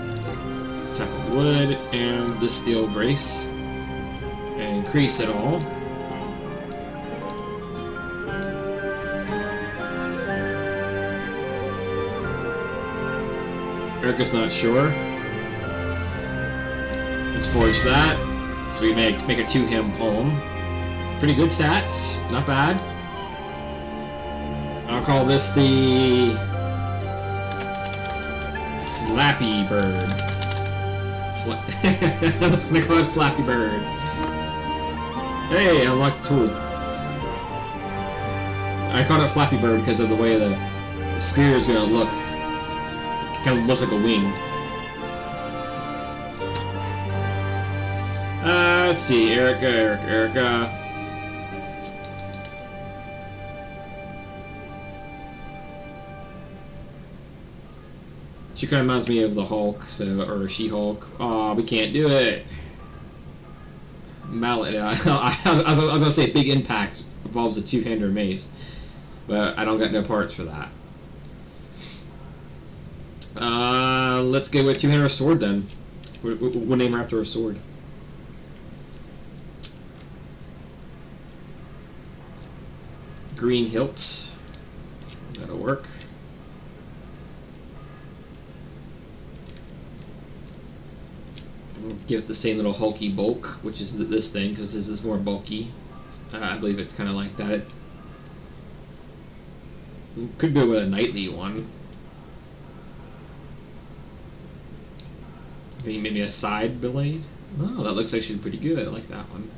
type of wood, and this steel brace. And increase it all. Erica's not sure. Let's forge that. So we make a 2-hem palm. Pretty good stats, not bad. I'll call this the Flappy Bird. I was gonna call it Flappy Bird. Hey, I unlocked the tool. I called it Flappy Bird because of the way the spear is gonna look. It kind of looks like a wing. Let's see, Erica. She kind of reminds me of the Hulk, or She-Hulk. Aw, we can't do it. Mallet. I was gonna say Big Impact involves a 2-hander mace, but I don't got no parts for that. Let's go with 2-hander sword then. We'll name her after a sword. Green hilt. That'll work. We'll give it the same little hulky bulk, which is this thing, because this is more bulky. I believe it's kind of like that. Could go with a knightly one. Maybe a side blade? Oh, that looks actually pretty good. I like that one.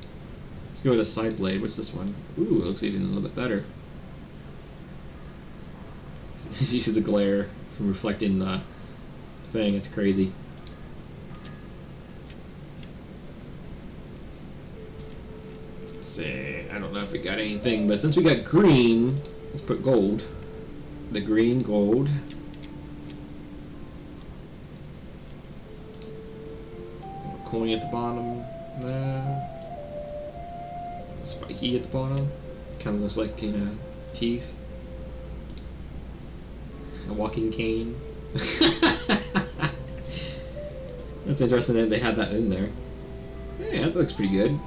Let's go with a side blade. What's this one? Ooh, it looks even a little bit better. You see the glare from reflecting the thing. It's crazy. Let's see. I don't know if we got anything, but since we got green, let's put gold. The green gold. Coin at the bottom. Spiky at the bottom. Kind of looks like, you know, teeth. A walking cane. That's interesting that they had that in there. Yeah, that looks pretty good.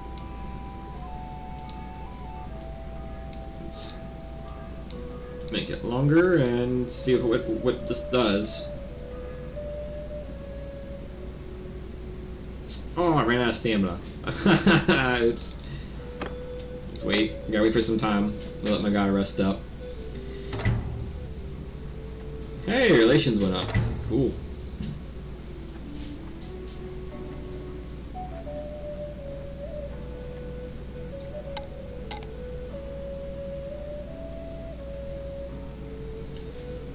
Let's make it longer and see what this does. Oh, I ran out of stamina. Oops. Let's wait. Gotta wait for some time. I'll let my guy rest up. Hey, relations went up. Cool.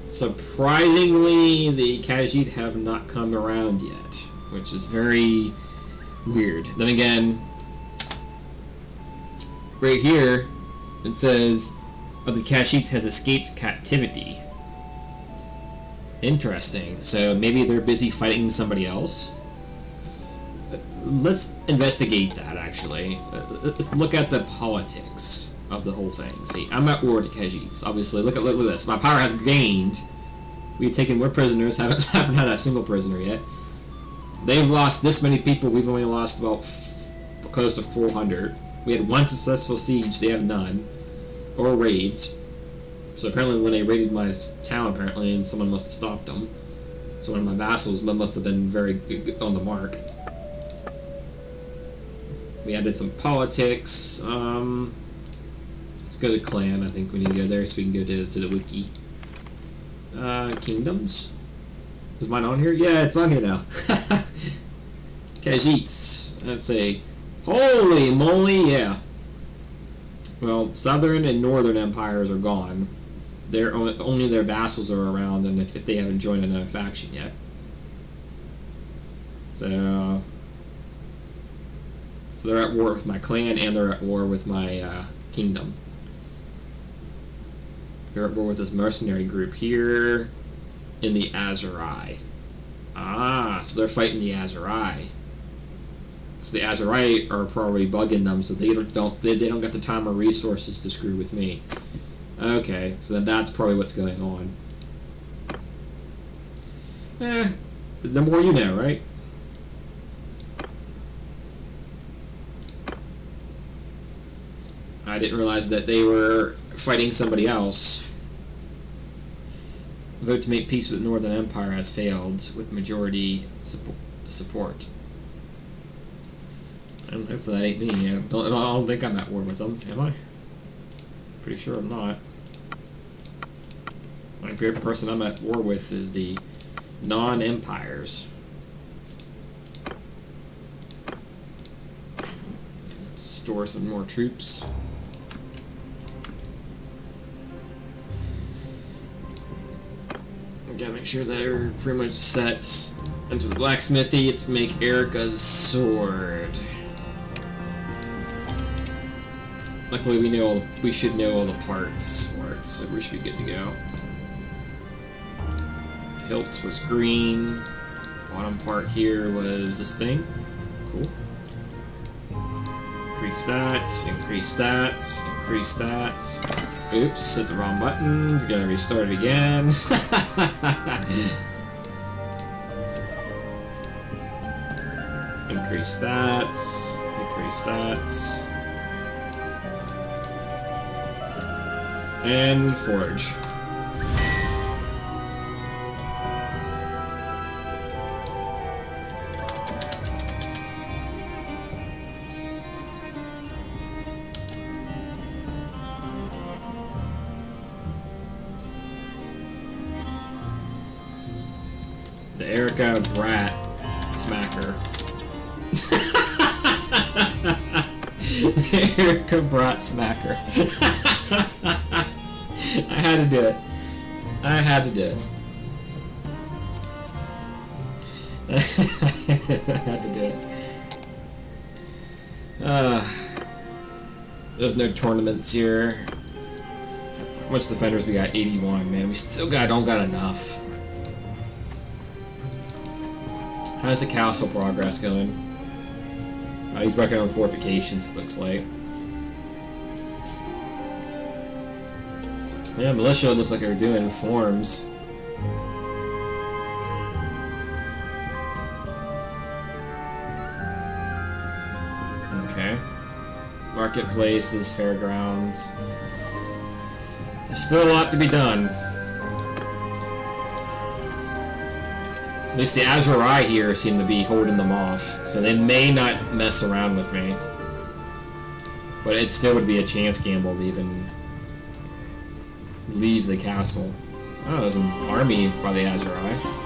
Surprisingly, the Khajiit have not come around yet, which is very weird. Then again, right here, it says, "Of the Khajiits has escaped captivity." Interesting. So maybe they're busy fighting somebody else? Let's investigate that, actually. Let's look at the politics of the whole thing. See, I'm at war with the Khajiits, obviously. Look at this. My power has gained. We've taken more prisoners. Haven't had a single prisoner yet. They've lost this many people. We've only lost about close to 400. We had one successful siege. They have none. Or raids. So apparently when they raided my town, apparently, someone must have stopped them. So one of my vassals must have been very good on the mark. We added some politics. Let's go to clan. I think we need to go there so we can go to the wiki. Kingdoms? Is mine on here? Yeah, it's on here now. Khajiits. Let's see. Holy moly, yeah. Well, southern and northern empires are gone. Only their vassals are around, and if they haven't joined another faction yet. So they're at war with my clan, and they're at war with my kingdom. They're at war with this mercenary group here in the Azurai. Ah, so they're fighting the Azurai. So the Azurai are probably bugging them, so they don't get the time or resources to screw with me. Okay, so then that's probably what's going on. The more you know, right? I didn't realize that they were fighting somebody else. Vote to make peace with the Northern Empire has failed, with majority support. And hopefully that ain't me. I don't think I'm at war with them, am I? Pretty sure I'm not. The only person I'm at war with is the non-empires. Let's store some more troops. Gotta make sure that they're pretty much set into the blacksmithy. Let's make Erica's sword. Luckily, we should know all the parts for it, so we should be good to go. Hilt was green. Bottom part here was this thing. Cool. Increase that. Increase that. Increase that. Oops, hit the wrong button. We gotta restart it again. Increase that. Increase that. And forge. Erica Brat Smacker. Erica Brat Smacker. I had to do it. I had to do it. I had to do it. There's no tournaments here. How much defenders we got? 81, man. We still don't got enough. How's the castle progress going? He's working on fortifications, it looks like. Yeah, militia looks like they're doing forms. Okay. Marketplaces, fairgrounds. There's still a lot to be done. At least the Azurai here seem to be holding them off, so they may not mess around with me. But it still would be a chance gamble to even leave the castle. Oh, there's an army by the Azurai.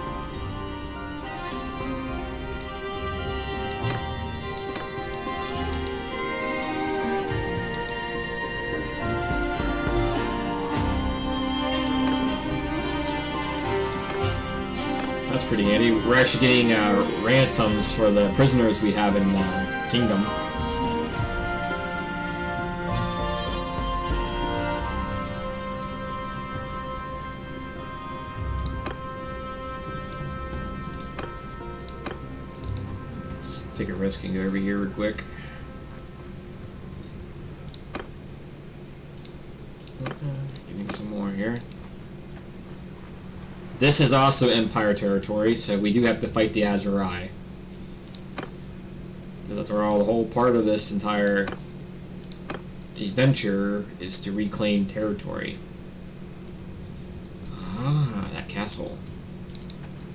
That's pretty handy. We're actually getting ransoms for the prisoners we have in Kingdom. Let's take a risk and go over here real quick. Getting some more here. This is also Empire territory, so we do have to fight the Azurai. That's all. The whole part of this entire adventure is to reclaim territory. Ah, that castle.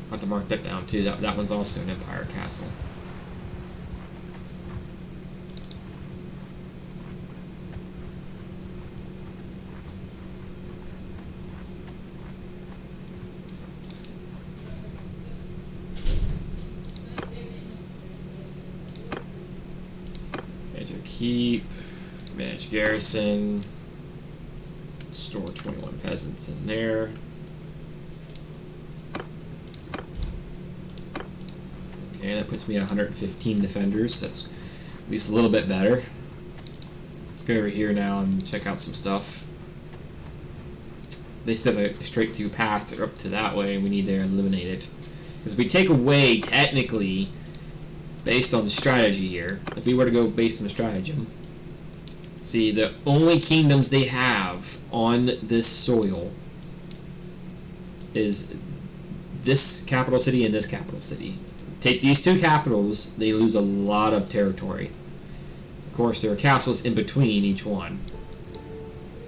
I'll have to mark that down too. That one's also an Empire castle. Keep, manage garrison, store 21 peasants in there. Okay, that puts me at 115 defenders. That's at least a little bit better. Let's go over here now and check out some stuff. They still have a straight through path up to that way, and we need to eliminate it. Because if we take away, technically, based on the strategy here, if we were to go based on the stratagem, see, the only kingdoms they have on this soil is this capital city and this capital city. Take these two capitals, they lose a lot of territory. Of course, there are castles in between each one.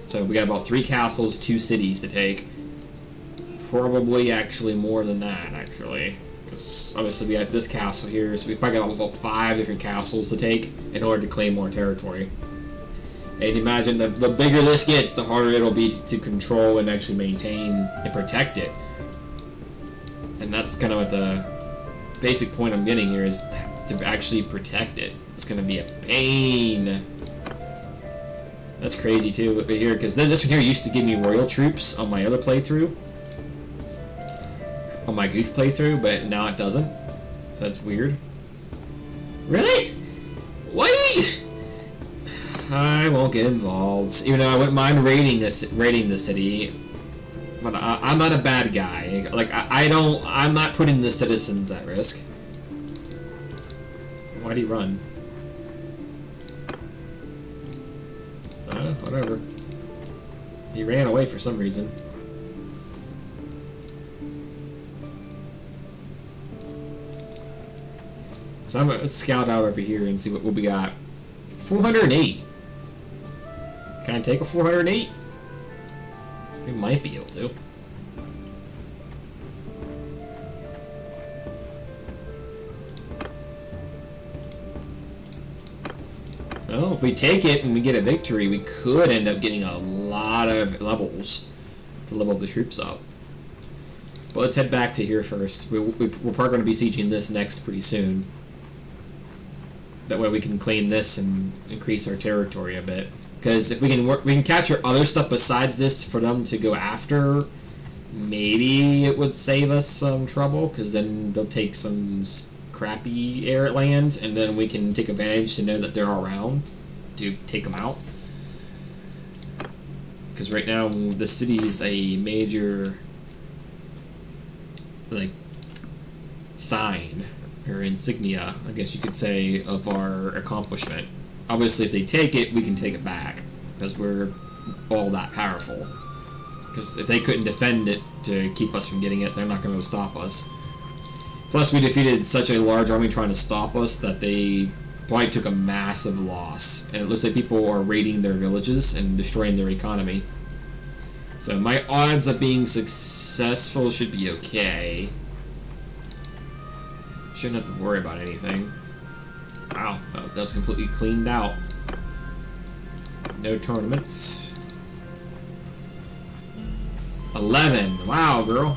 So we got about 3 castles, 2 cities to take. Probably actually more than that, actually. Because obviously we have this castle here, so we probably got about 5 different castles to take in order to claim more territory. And imagine the bigger this gets, the harder it'll be to control and actually maintain and protect it. And that's kind of what the basic point I'm getting here is to actually protect it. It's going to be a pain. That's crazy too here, because this one here used to give me royal troops on my other playthrough. On my Goof playthrough, but now it doesn't. So that's weird. Really? Why do you... I won't get involved. Even though I wouldn't mind raiding the city. But I'm not a bad guy. Like, I'm not putting the citizens at risk. Why'd he run? Whatever. He ran away for some reason. So let's scout out over here and see what we got. 408. Can I take a 408? We might be able to. Well, if we take it and we get a victory, we could end up getting a lot of levels to level the troops up. But let's head back to here first. We're probably going to be sieging this next pretty soon. That way we can claim this and increase our territory a bit. Because if we can capture other stuff besides this for them to go after, maybe it would save us some trouble. Because then they'll take some crappy air land, and then we can take advantage to know that they're around to take them out. Because right now the city is a major like sign or insignia, I guess you could say, of our accomplishment. Obviously, if they take it, we can take it back because we're all that powerful. Because if they couldn't defend it to keep us from getting it, they're not going to stop us. Plus, we defeated such a large army trying to stop us that they probably took a massive loss. And it looks like people are raiding their villages and destroying their economy. So my odds of being successful should be okay. Shouldn't have to worry about anything. Wow, that was completely cleaned out. No tournaments. 11. Wow, girl.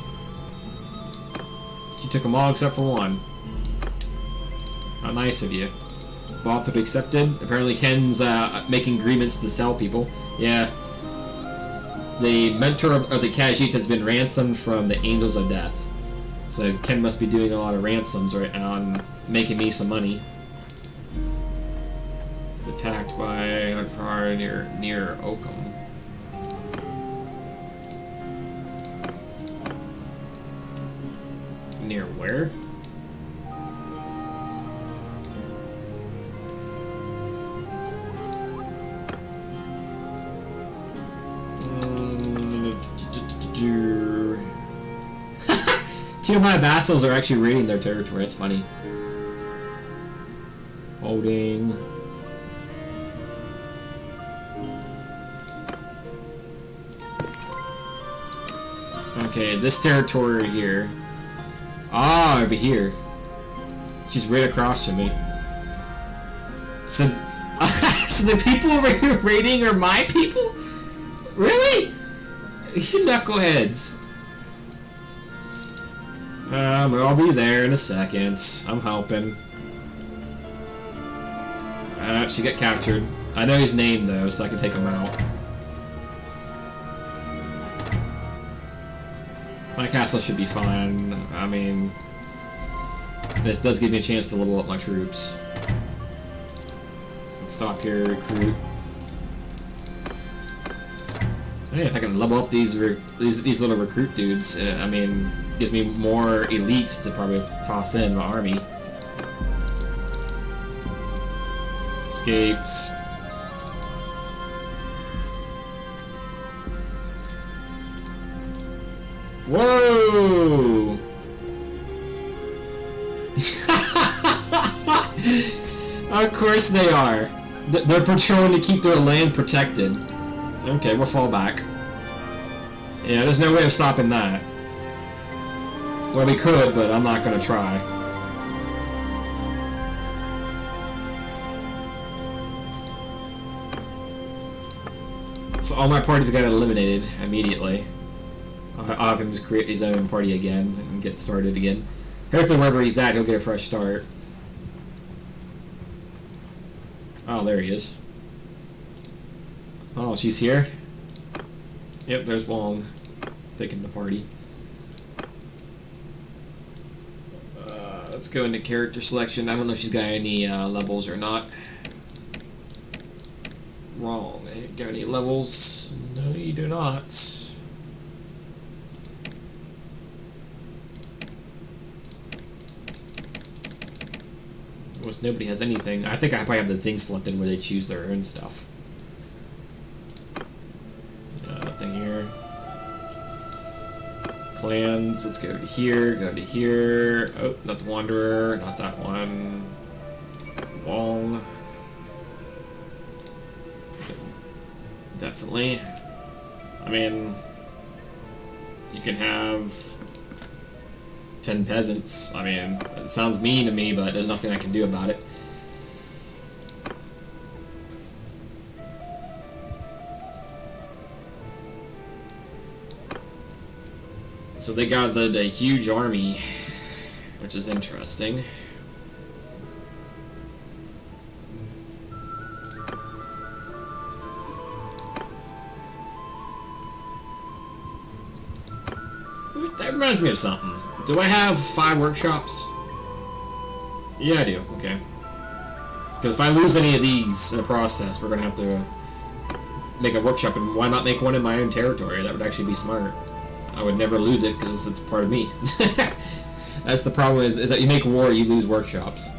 She took them all except for one. How nice of you. Bought accepted. Apparently Ken's making agreements to sell people. Yeah. The mentor of the Khajiit has been ransomed from the Angels of Death. So Ken must be doing a lot of ransoms right now and making me some money. Attacked by a far near Oakham. Near where? Two of my vassals are actually raiding their territory. That's funny. Holding. Okay, this territory here. Ah, over here. She's right across from me. So, so the people over here raiding are my people? Really? You knuckleheads. I'll be there in a second. I'm helping. She got captured. I know his name though, so I can take him out. My castle should be fine. I mean, this does give me a chance to level up my troops. Let's stop here, recruit. Hey, if I can level up these little recruit dudes, I mean, gives me more elites to probably toss in my army. Escaped. Whoa! Of course they are. They're patrolling to keep their land protected. Okay, we'll fall back. Yeah, there's no way of stopping that. Well, we could, but I'm not going to try. So all my parties got eliminated immediately. I'll have him just create his own party again and get started again. Hopefully wherever he's at, he'll get a fresh start. Oh, there he is. Oh, she's here? Yep, there's Wong. Taking the party. Let's go into character selection. I don't know if she's got any levels or not. Wrong. Got any levels? No, you do not. Almost nobody has anything. I think I probably have the thing selected where they choose their own stuff. Nothing here. Clans, let's go to here, go to here. Oh, not the Wanderer, not that one. Wong. Definitely. I mean, you can have 10 peasants. I mean, it sounds mean to me, but there's nothing I can do about it. So they got the huge army, which is interesting. That reminds me of something. Do I have 5 workshops? Yeah, I do. Okay. Because if I lose any of these in the process, we're going to have to make a workshop, and why not make one in my own territory? That would actually be smart. I would never lose it because it's part of me. That's the problem, is that you make war, you lose workshops.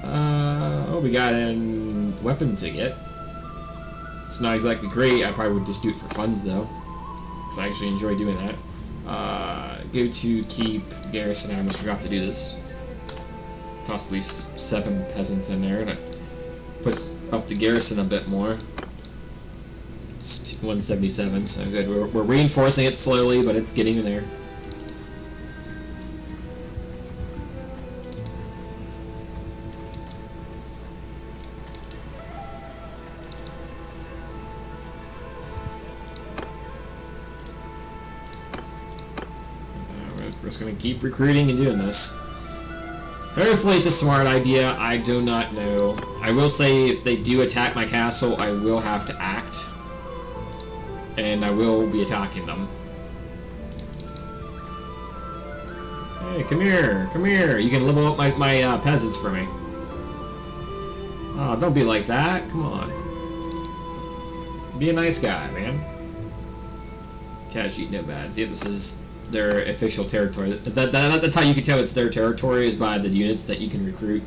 Oh, we got a weapon to get. It's not exactly great. I probably would just do it for funds, though. Because I actually enjoy doing that. Go to keep garrison. I almost forgot to do this. Toss at least 7 peasants in there, and it puts up the garrison a bit more. It's 177, so good. We're reinforcing it slowly, but it's getting there. We're just going to keep recruiting and doing this. Hopefully it's a smart idea, I do not know. I will say if they do attack my castle, I will have to act. And I will be attacking them. Hey, come here, come here. You can level up my peasants for me. Oh, don't be like that. Come on. Be a nice guy, man. Cash eat nomads. Yeah, this is their official territory. That's how you can tell it's their territory, is by the units that you can recruit.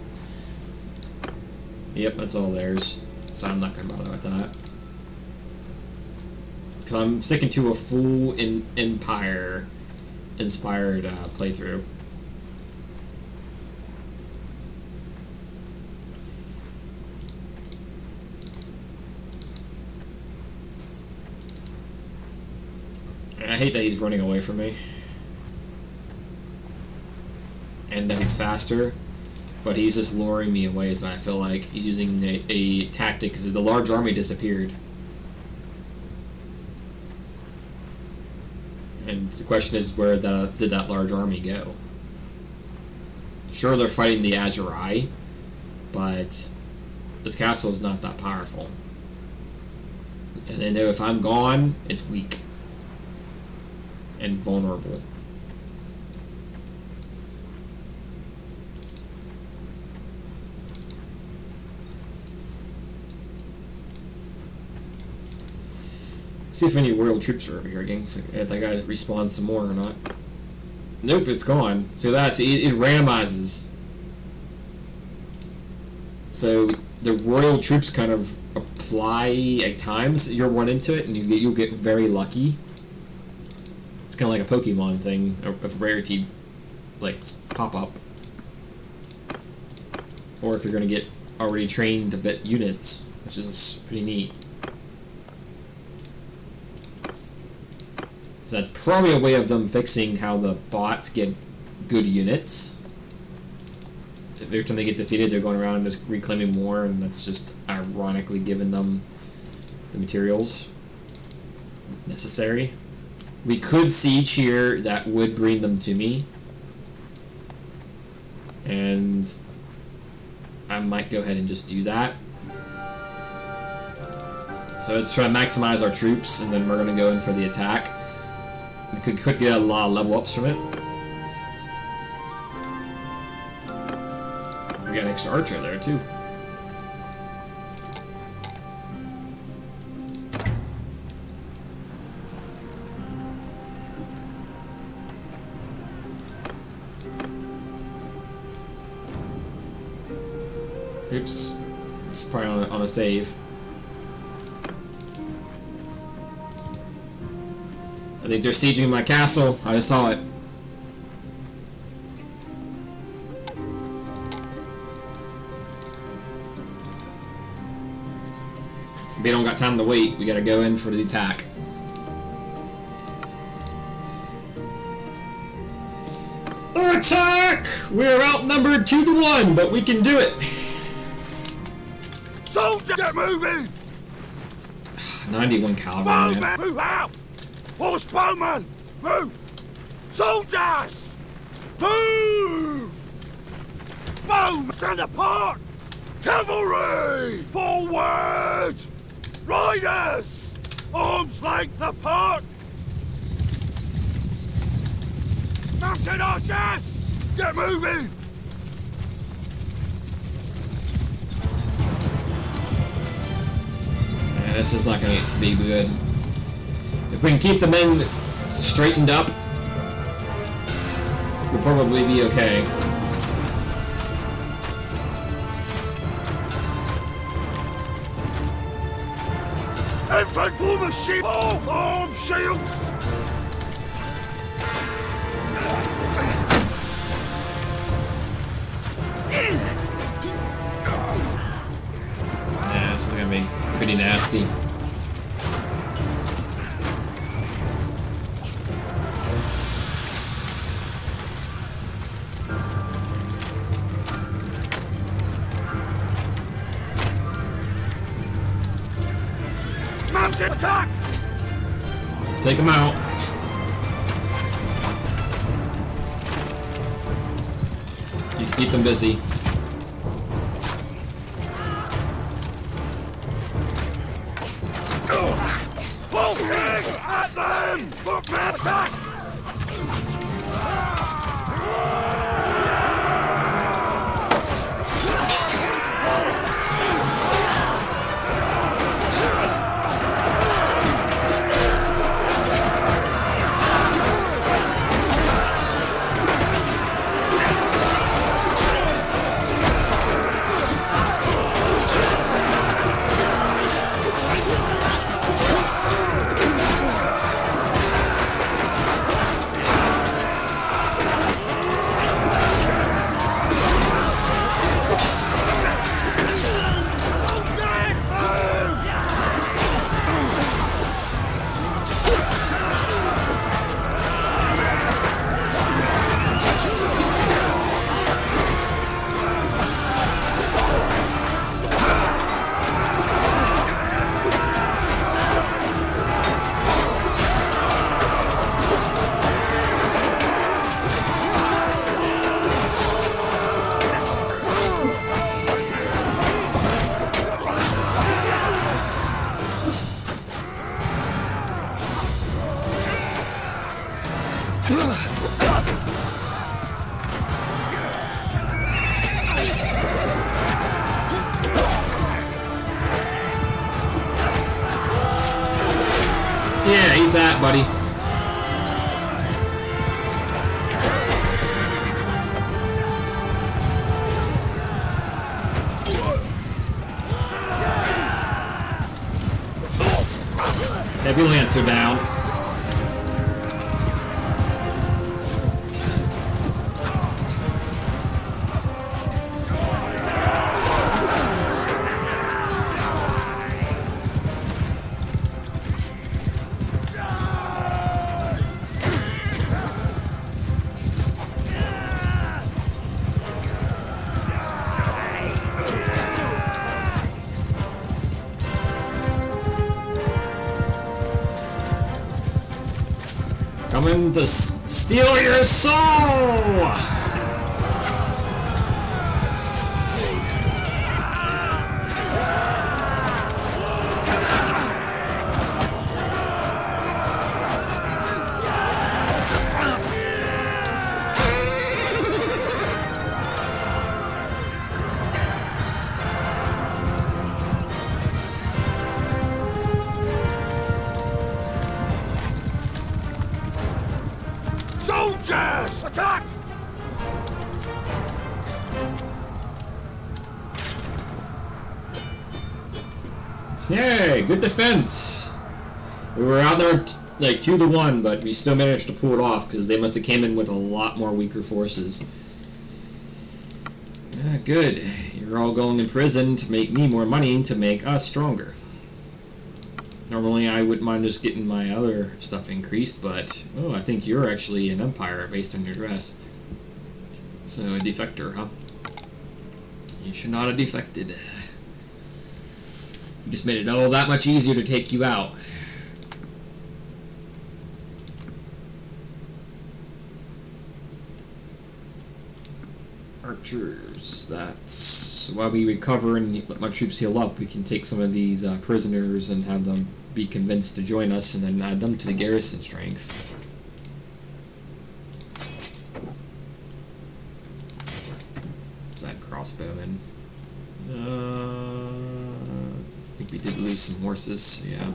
Yep, that's all theirs. So I'm not going to bother with that. Because I'm sticking to a full Empire-inspired playthrough. I hate that he's running away from me. And that he's faster. But he's just luring me away, so I feel like he's using a tactic, because the large army disappeared. And the question is, where did that large army go? Sure, they're fighting the Azurai, but this castle is not that powerful. And they know if I'm gone, it's weak. And vulnerable. See if any royal troops are over here again. So if that guy respawns some more or not. Nope, it's gone. So that's it randomizes. So the royal troops kind of apply at times. You'll run into it and you'll get very lucky. It's kind of like a Pokemon thing, of rarity, like pop up. Or if you're going to get already trained to bit units, which is pretty neat. So that's probably a way of them fixing how the bots get good units. Every time they get defeated, they're going around and just reclaiming more, and that's just ironically giving them the materials necessary. We could siege here, that would bring them to me. And I might go ahead and just do that. So let's try to maximize our troops, and then we're going to go in for the attack. We could get a lot of level ups from it. We got an extra archer there too. Oops. It's probably on a save. I think they're sieging my castle. I just saw it. We don't got time to wait. We gotta go in for the attack. Attack! We're outnumbered 2-1, but we can do it. Soldier, get moving! 91 cavalry. Move out! Horse-bowman! Move! Soldiers! Move! Bowmen, stand apart! Cavalry! Forward! Riders! Arms length apart! Mounted archers! Get moving! Yeah, this is not going to be good. If we can keep the men straightened up, we'll probably be okay. Infantry form a shield! Arm shields! Yeah, this is going to be pretty nasty. Mounted attack! Take them out. You can keep them busy. Pulsing at them! Bookman attack! Yeah, eat that, buddy. Heavy Lancer down. Coming to steal your soul! Soldiers! Attack! Yay, good defense. We were out there like 2-1, but we still managed to pull it off because they must have came in with a lot more weaker forces. Good. You're all going in prison to make me more money to make us stronger. Normally I wouldn't mind just getting my other stuff increased, but oh, I think you're actually an empire based on your dress. So a defector, huh? You should not have defected. You just made it all that much easier to take you out. Archers. That's while we recover and let my troops heal up, we can take some of these prisoners and have them be convinced to join us, and then add them to the garrison strength. What's that crossbowman? I think we did lose some horses. Yeah.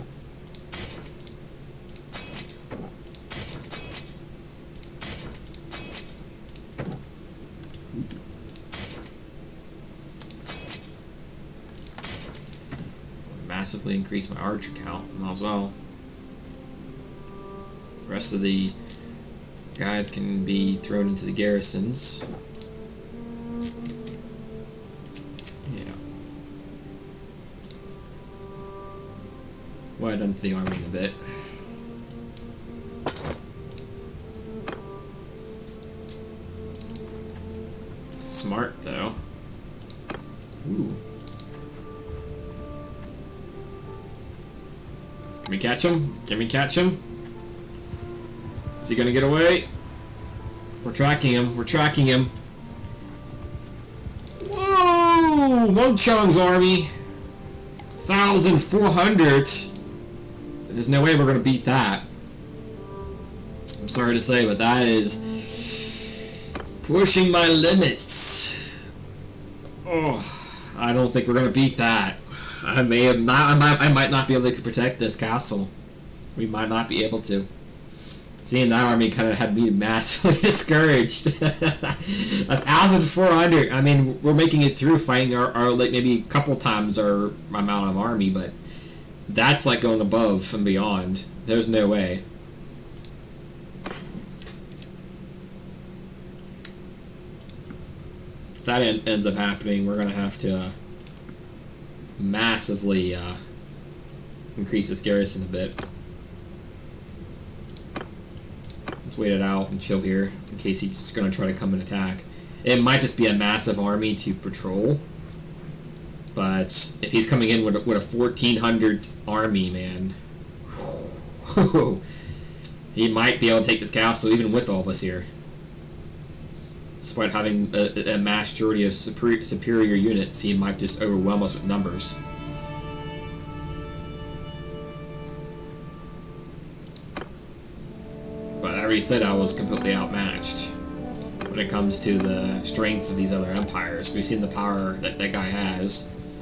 Massively increase my archer count, might as well. The rest of the guys can be thrown into the garrisons. Yeah. Widen the army a bit. Smart though. Ooh. Can we catch him? Can we catch him? Is he gonna get away? We're tracking him. We're tracking him. Whoa! Mochong's army. 1,400. There's no way we're gonna beat that. I'm sorry to say, but that is pushing my limits. Oh, I don't think we're gonna beat that. I might not be able to protect this castle. We might not be able to. Seeing that army kind of had me massively discouraged. 1,400. I mean, we're making it through fighting our like maybe a couple times our amount of army, but that's like going above and beyond. There's no way. If that ends up happening, we're gonna have to massively increase this garrison a bit. Let's wait it out and chill here in case he's going to try to come and attack. It might just be a massive army to patrol, but if he's coming in with a 1,400 army, man, he might be able to take this castle even with all of us here, despite having a majority of superior units. He might just overwhelm us with numbers. But I already said I was completely outmatched when it comes to the strength of these other empires. We've seen the power that that guy has.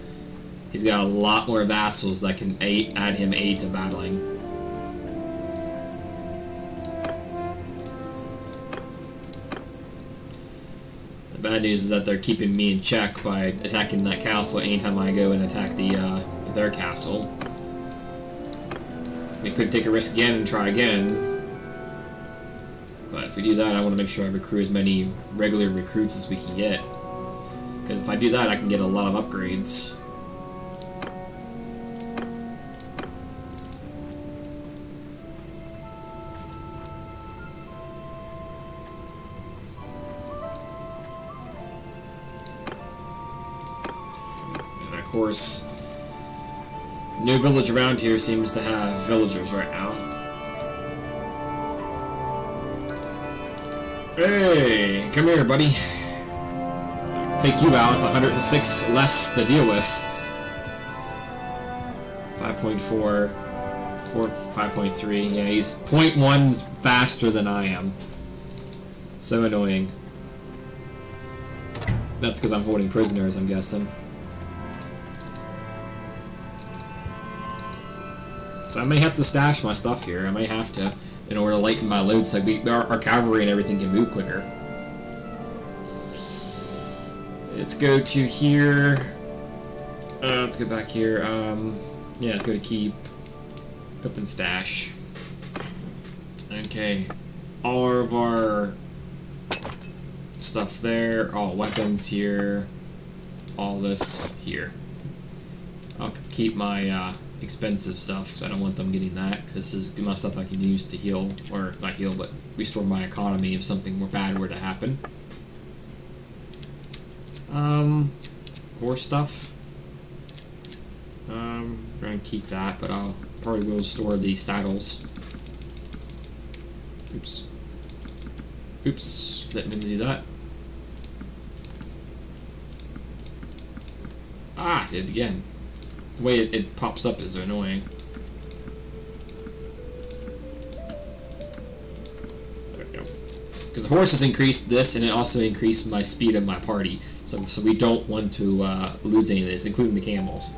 He's got a lot more vassals that can add him aid to battling. Bad news is that they're keeping me in check by attacking that castle anytime I go and attack their castle. We could take a risk again and try again, but if we do that, I want to make sure I recruit as many regular recruits as we can get, because if I do that, I can get a lot of upgrades. Of course, no village around here seems to have villagers right now. Hey, come here, buddy. Take you out. It's 106 less to deal with. 5.4, 5.3. Yeah, he's 0.1 faster than I am. So annoying. That's because I'm holding prisoners, I'm guessing. So I may have to stash my stuff here. I may have to, in order to lighten my load so our cavalry and everything can move quicker. Let's go to here. Let's go back here. Yeah, let's go to keep. Open stash. Okay. All of our stuff there. All weapons here. All this here. I'll keep my expensive stuff because I don't want them getting that. This is my stuff I can use to heal, or not heal, but restore my economy if something more bad were to happen. Horse stuff. I'm going to keep that, but I'll probably will store the saddles. Oops. Oops. Didn't mean to do that. Ah, did it again. The way it pops up is annoying. There we go. Because the horses increased this, and it also increased my speed of my party. So we don't want to lose any of this, including the camels.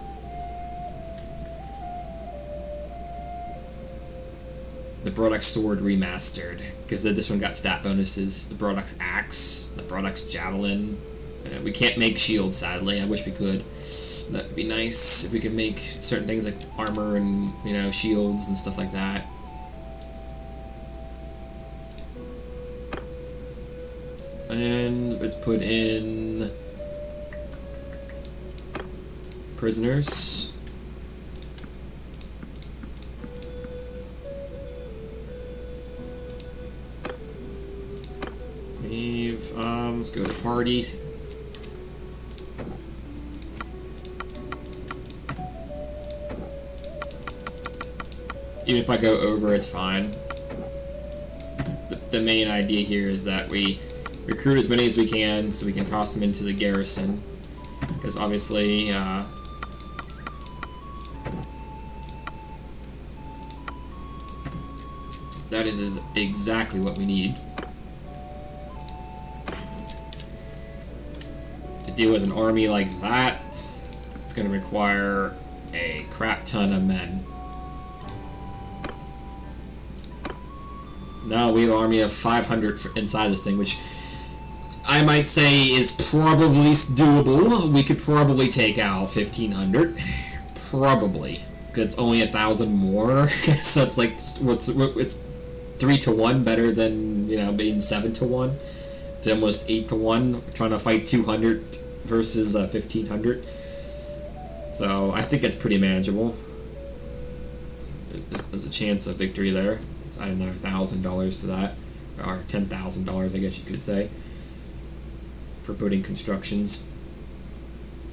The Brundonx sword remastered, because this one got stat bonuses. The Brundonx axe, the Brundonx javelin. We can't make shields, sadly. I wish we could. That would be nice if we could make certain things like armor and, you know, shields and stuff like that. And let's put in prisoners. Let's go to party. Even if I go over, it's fine. The main idea here is that we recruit as many as we can so we can toss them into the garrison. Because obviously, that is exactly what we need to deal with an army like that. It's going to require a crap ton of men. Now we have an army of 500 inside this thing, which I might say is probably doable. We could probably take out 1,500. Probably. Because it's only 1,000 more. So it's like, it's 3 to 1 better than, you know, being 7 to 1. It's almost 8 to 1. Trying to fight 200 versus 1,500. So I think it's pretty manageable. There's a chance of victory there. Let's add another $1,000 to that. Or $10,000, I guess you could say. For putting constructions.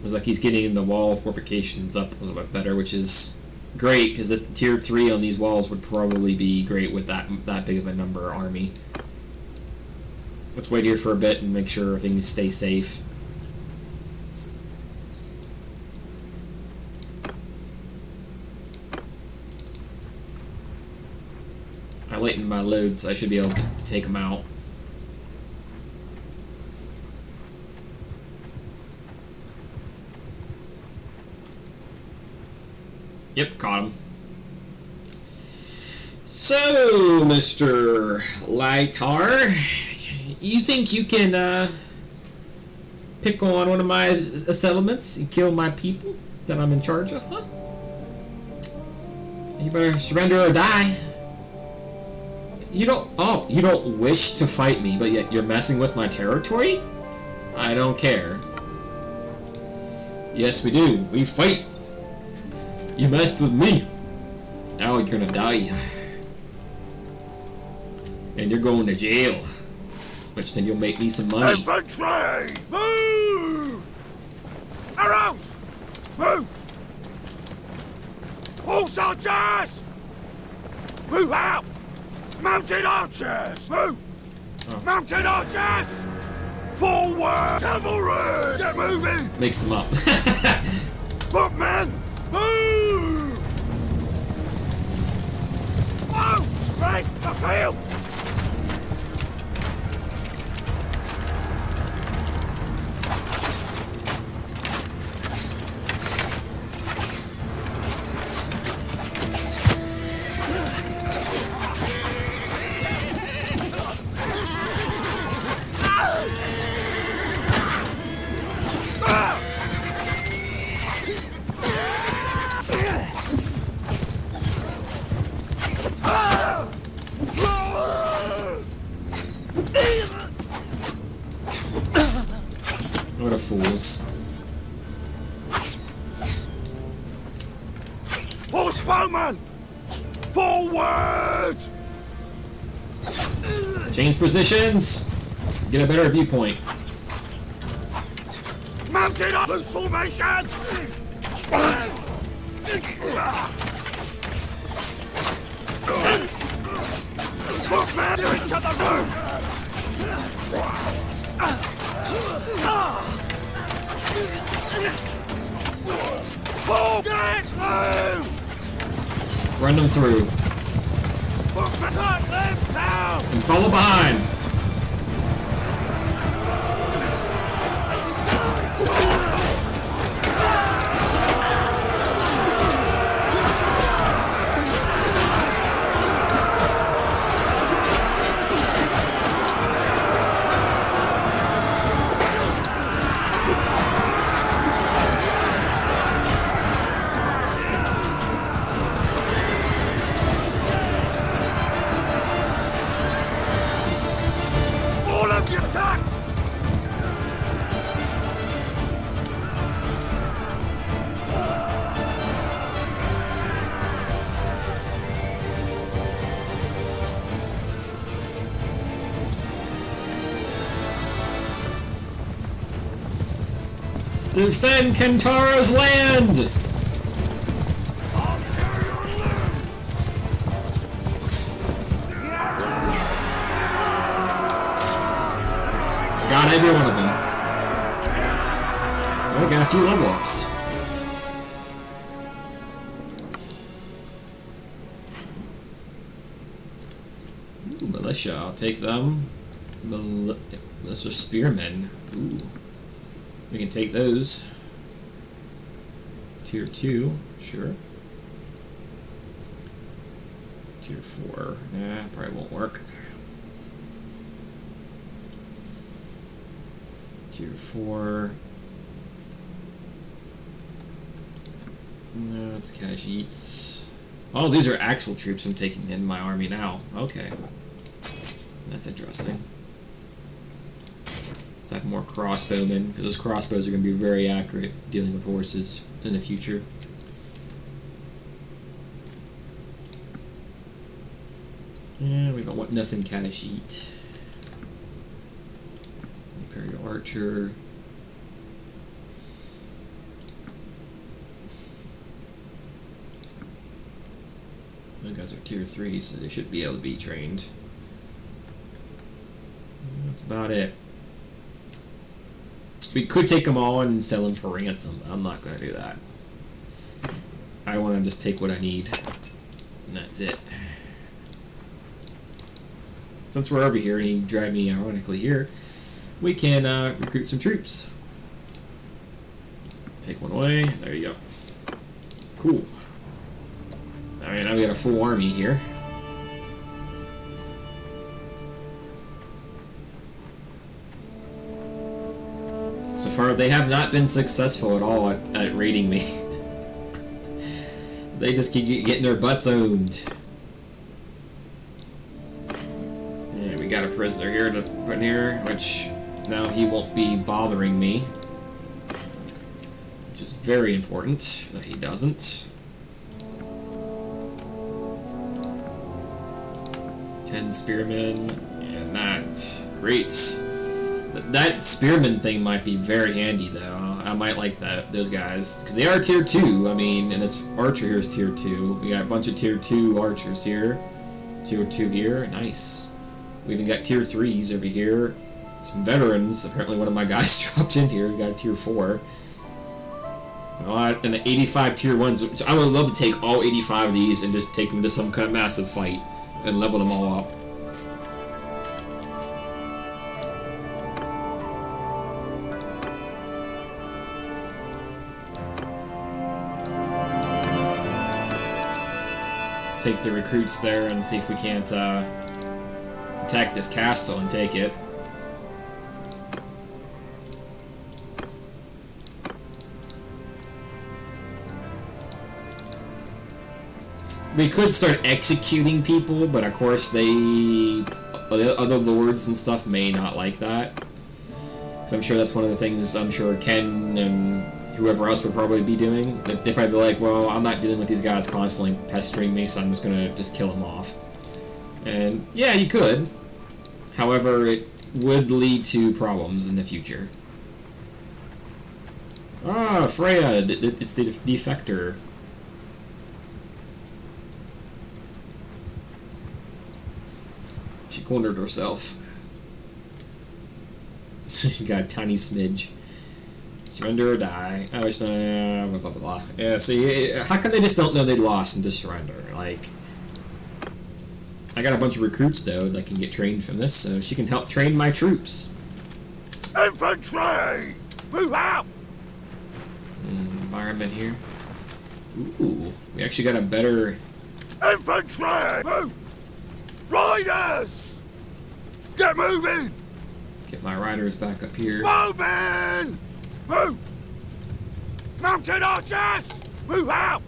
It's like he's getting the wall fortifications up a little bit better, which is great, because the tier 3 on these walls would probably be great with that big of a number army. Let's wait here for a bit and make sure things stay safe. I lightened my loads, so I should be able to take them out. Yep, caught him. So, Mr. Lightar, you think you can pick on one of my settlements and kill my people that I'm in charge of, huh? You better surrender or die. You don't wish to fight me, but yet you're messing with my territory? I don't care. Yes, we do. We fight. You messed with me. Now you're gonna die. And you're going to jail. Which then you'll make me some money. Infantry! Move! Arrows! Move! All soldiers! Move out! Mounted archers! Move! Oh. Mounted archers! Forward! Cavalry! Get moving! Mixed them up. Footmen! Move! Oh! Spread the field! What a fools. Horsemen! Forward! Change positions! Get a better viewpoint. Mounted up! Loose formation! Footmen to each other! Pull! Get through! Run them through. Cut them down! And follow behind. All of you attack! Defend Kentaro's land! I'll tear your limbs! Got every one of them. I got a few level ups. Ooh, militia, I'll take them. Militia spearmen. Ooh. We can take those. Tier 2, sure. Tier 4, nah, probably won't work. Tier 4. No, it's Khajiits. Oh, these are actual troops I'm taking in my army now. Okay. That's interesting. Let's have more crossbowmen, because those crossbows are going to be very accurate dealing with horses in the future. Yeah, we don't want nothing Khajiit. Imperial Archer. Those guys are tier 3, so they should be able to be trained. That's about it. We could take them all and sell them for ransom, but I'm not going to do that. I want to just take what I need, and that's it. Since we're over here, and he dragged me ironically here, we can recruit some troops. Take one away. There you go. Cool. Alright, now we got a full army here. So far, they have not been successful at all at raiding me. They just keep getting their butts owned. Yeah, we got a prisoner here to put in here, which now he won't be bothering me. Which is very important that he doesn't. 10 spearmen, and that. Great. That spearman thing might be very handy, though. I might like those guys, because they are tier 2. I mean, and this archer here is tier 2. We got a bunch of tier 2 archers here. Tier 2 here. Nice. We even got tier 3s over here. Some veterans. Apparently one of my guys dropped in here. We got a tier 4. And 85 tier 1s, which I would love to take all 85 of these and just take them to some kind of massive fight and level them all up. Take the recruits there and see if we can't attack this castle and take it. We could start executing people, but of course other lords and stuff may not like that. So I'm sure that's one of the things I'm sure Ken and whoever else would probably be doing. They'd probably be like, well, I'm not dealing with these guys constantly pestering me, so I'm just gonna kill them off. And yeah, you could. However, it would lead to problems in the future. Ah, Freya, it's the defector. She cornered herself. She got a tiny smidge. Surrender or die. I always blah blah blah blah. Yeah. See, how come they just don't know they lost and just surrender? Like, I got a bunch of recruits though that can get trained from this, so she can help train my troops. Infantry! Move out! Environment here. Ooh, we actually got a better. Infantry! Move! Riders! Get moving! Get my riders back up here. Moving! Move! Mounted archers! Move out!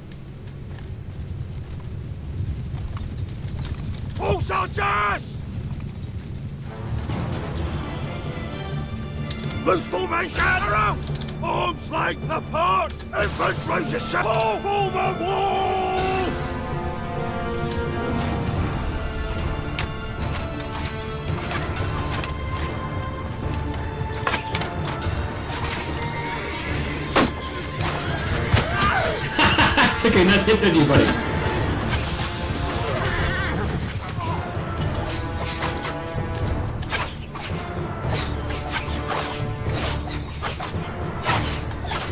Horse archers! Loose formation! Arrows! Arms like the part! Infantry to fall! Form a wall! Okay, that's hit anybody.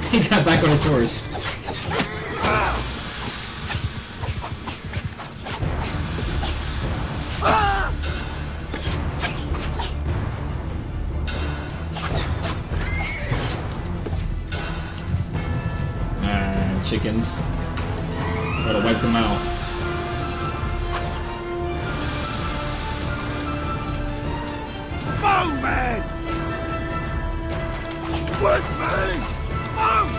He got back on his horse. Chickens. Gotta wipe them out. Bowman! With me! Move!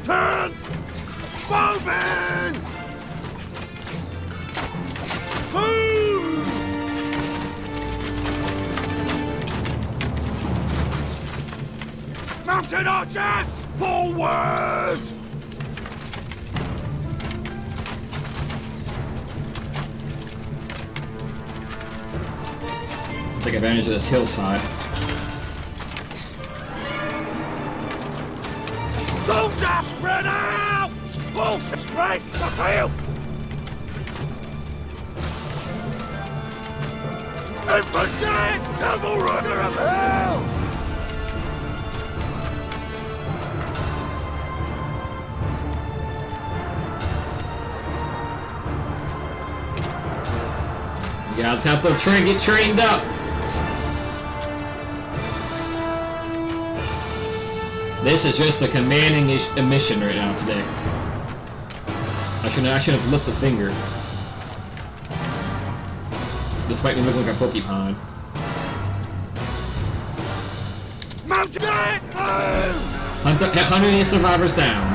Turn! Bowman! Move! Mounted archers! Forward! Take advantage of this hillside. Soldiers spread out! All spread the field! Infantry! Cavalry of hell! You guys have to get trained up. This is just a commanding mission right now today. I should have lifted the finger. Despite me looking like a porcupine. Mounted! Hunting these survivors down.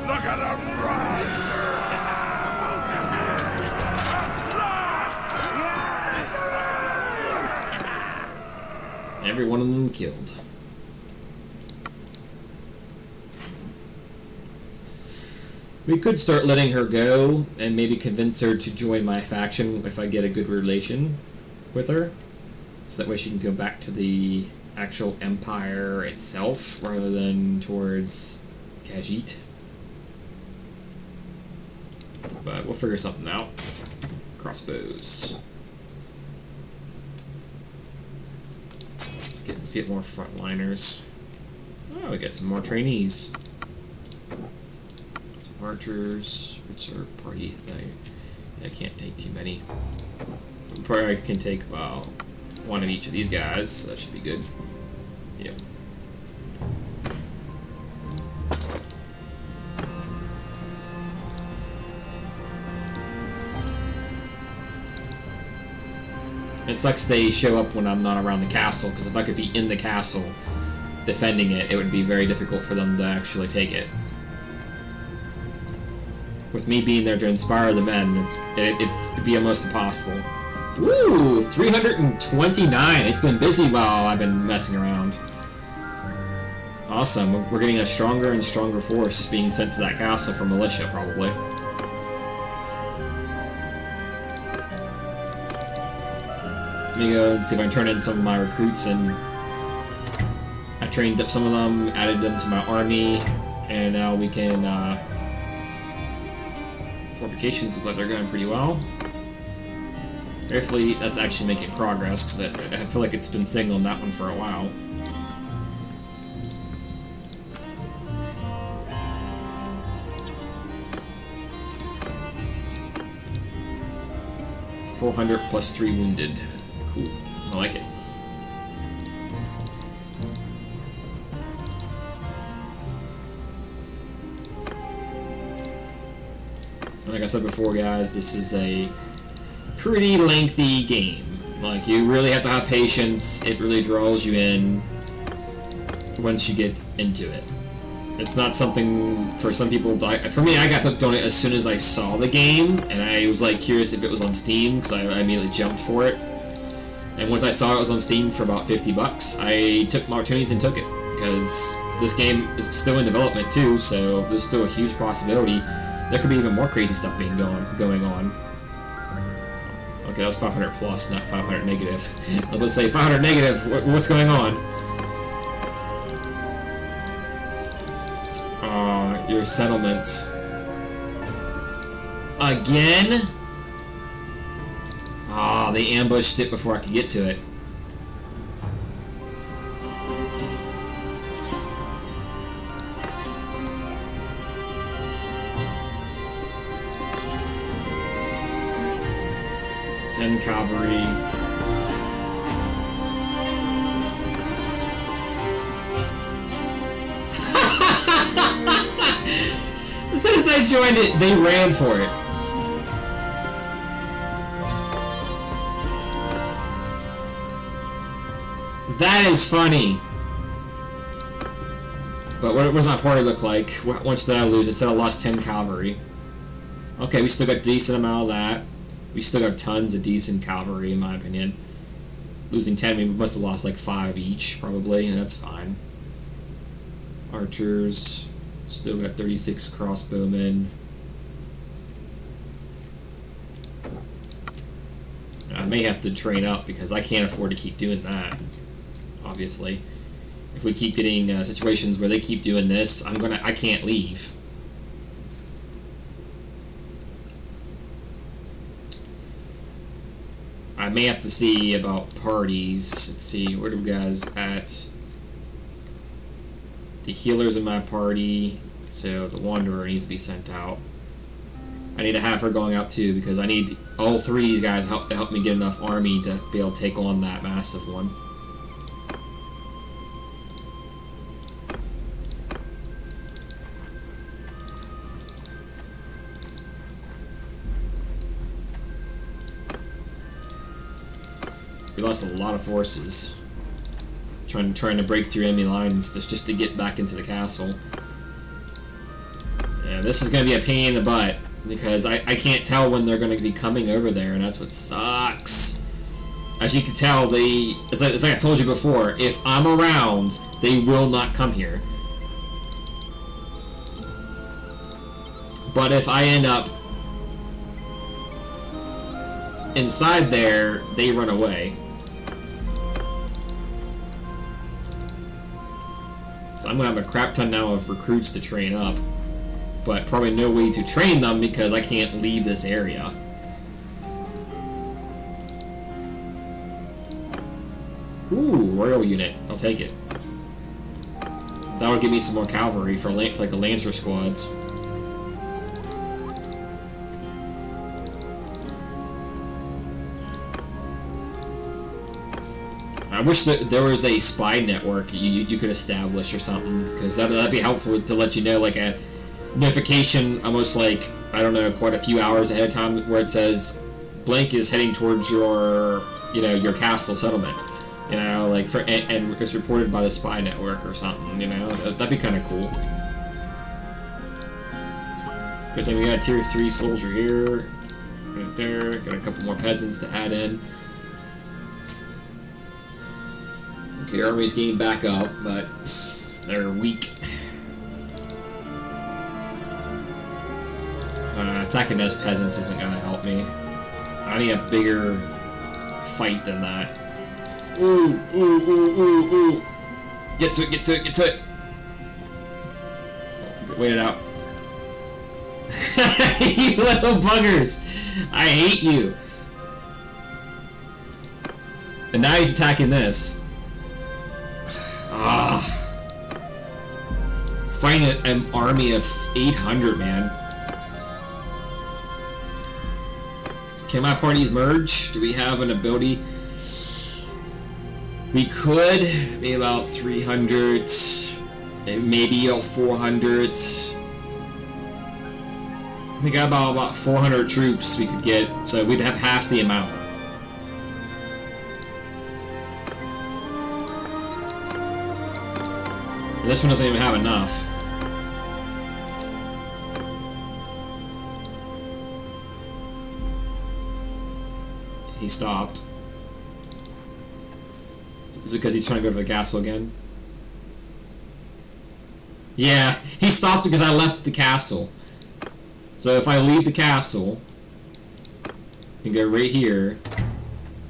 Look at them run! Every one of them killed. We could start letting her go and maybe convince her to join my faction if I get a good relation with her. So that way she can go back to the actual empire itself rather than towards Khajiit. But we'll figure something out. Crossbows. Let's get more frontliners. Oh, we got some more trainees. Some archers, reserve party. I can't take too many. Probably I can take one of each of these guys. So that should be good. Yep. It sucks they show up when I'm not around the castle, because if I could be in the castle defending it, it would be very difficult for them to actually take it. With me being there to inspire the men, it'd be almost impossible. Woo! 329! It's been busy while I've been messing around. Awesome. We're getting a stronger and stronger force being sent to that castle for militia, probably. Let me go and see if I can turn in some of my recruits, and I trained up some of them, added them to my army, and now we can fortifications look like they're going pretty well. Hopefully that's actually making progress, because I feel like it's been signaling that one for a while. .400 plus 3 wounded. Cool. I like it. Like I said before, guys, this is a pretty lengthy game. Like, you really have to have patience. It really draws you in once you get into it. It's not something for some people. For me, I got hooked on it as soon as I saw the game, and I was like curious if it was on Steam, because I immediately jumped for it. And once I saw it was on Steam for about $50, I took my opportunities and took it, because this game is still in development too, so there's still a huge possibility there could be even more crazy stuff going on. Okay, that was 500 plus, not 500 negative. Let's say 500 negative. What's going on? Your settlement. Again? Ah, they ambushed it before I could get to it. Cavalry. As soon as I joined it, they ran for it. That is funny. But what does my party look like? What much did I lose? It said I lost 10 cavalry. Okay, we still got a decent amount of that. We still got tons of decent cavalry, in my opinion. Losing 10, we must have lost like 5 each, probably, and that's fine. Archers, still got 36 crossbowmen. I may have to train up, because I can't afford to keep doing that, obviously. If we keep getting situations where they keep doing this, I can't leave. I may have to see about parties. Let's see, where do we guys at? The healer's in my party, so the Wanderer needs to be sent out. I need to have her going out too, because I need all 3 of these guys to help me get enough army to be able to take on that massive one. We lost a lot of forces trying to break through enemy lines just to get back into the castle. And this is going to be a pain in the butt, because I can't tell when they're going to be coming over there, and that's what sucks. As you can tell, it's like I told you before, if I'm around, they will not come here. But if I end up inside there, they run away. So I'm going to have a crap ton now of recruits to train up, but probably no way to train them because I can't leave this area. Ooh, royal unit. I'll take it. That'll give me some more cavalry for like the Lancer squads. I wish that there was a spy network you could establish or something, because that'd be helpful to let you know, like a notification almost like, I don't know, quite a few hours ahead of time, where it says blank is heading towards your, your castle settlement, like and it's reported by the spy network or something, that'd be kind of cool. Good thing we got a tier 3 soldier here, right there, got a couple more peasants to add in. Okay, our army's getting back up, but they're weak. Attacking those peasants isn't going to help me. I need a bigger fight than that. Ooh, ooh, ooh, ooh, ooh. Get to it, get to it, get to it. Wait it out. You little buggers! I hate you! And now he's attacking this. Ah. Fighting an army of 800, man. Can my parties merge? Do we have an ability? We could. Maybe about 300. Maybe 400. We got about 400 troops we could get, so we'd have half the amount. This one doesn't even have enough. He stopped. Is it because he's trying to go to the castle again? Yeah, he stopped because I left the castle. So if I leave the castle and go right here,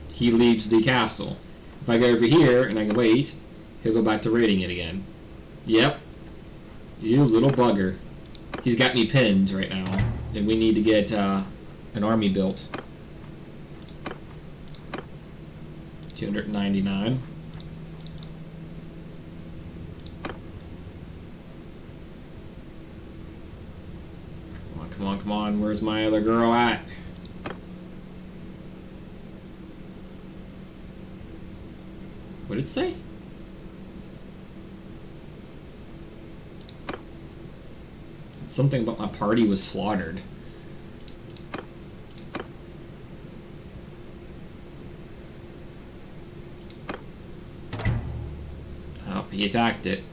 he leaves the castle. If I go over here and I can wait, he'll go back to raiding it again. Yep. You little bugger. He's got me pinned right now, and we need to get an army built. 299. Come on, come on. Where's my other girl at? What did it say? It's something about my party was slaughtered. Oh, he attacked it.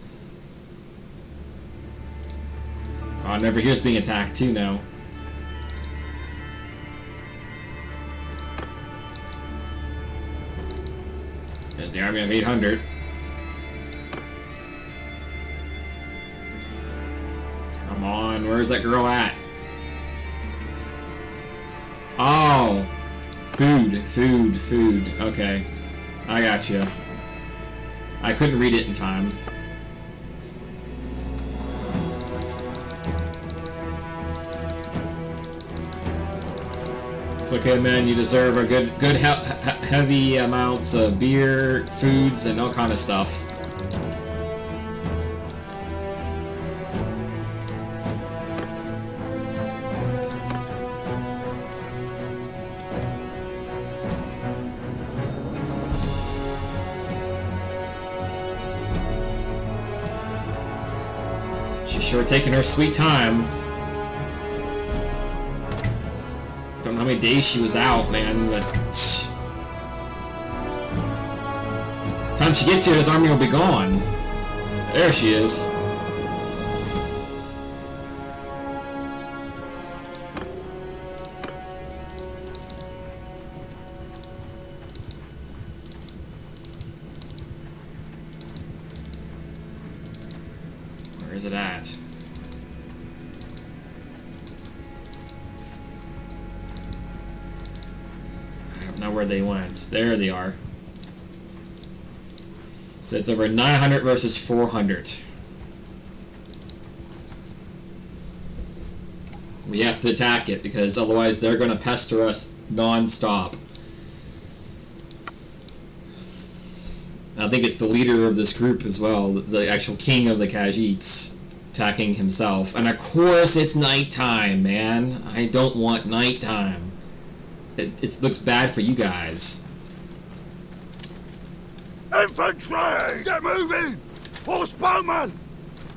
Oh, Never Here's being attacked too now. There's the army of 800. Come on, where's that girl at? Oh! Food. Okay. I got you. I couldn't read it in time. It's okay, man. You deserve a good heavy amounts of beer, foods, and all kind of stuff. She's sure taking her sweet time. Don't know how many days she was out, man, but... By the time she gets here, his army will be gone. There she is. Where is it at? Not where they went. There they are. So it's over 900 versus 400. We have to attack it because otherwise they're going to pester us non-stop. I think it's the leader of this group as well, the actual king of the Khajiits, attacking himself. And of course it's nighttime, man. I don't want nighttime. It looks bad for you guys. Infantry! Get moving! Horse-bowmen!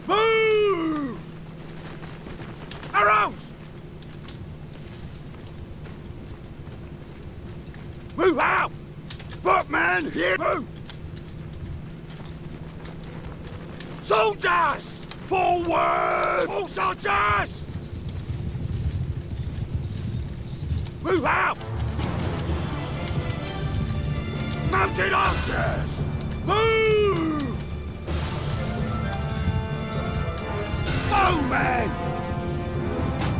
Move! Arrows! Move out! Footmen, here! Move! Soldiers! Forward! All soldiers! Move out! Mounted archers! Move! Bowmen!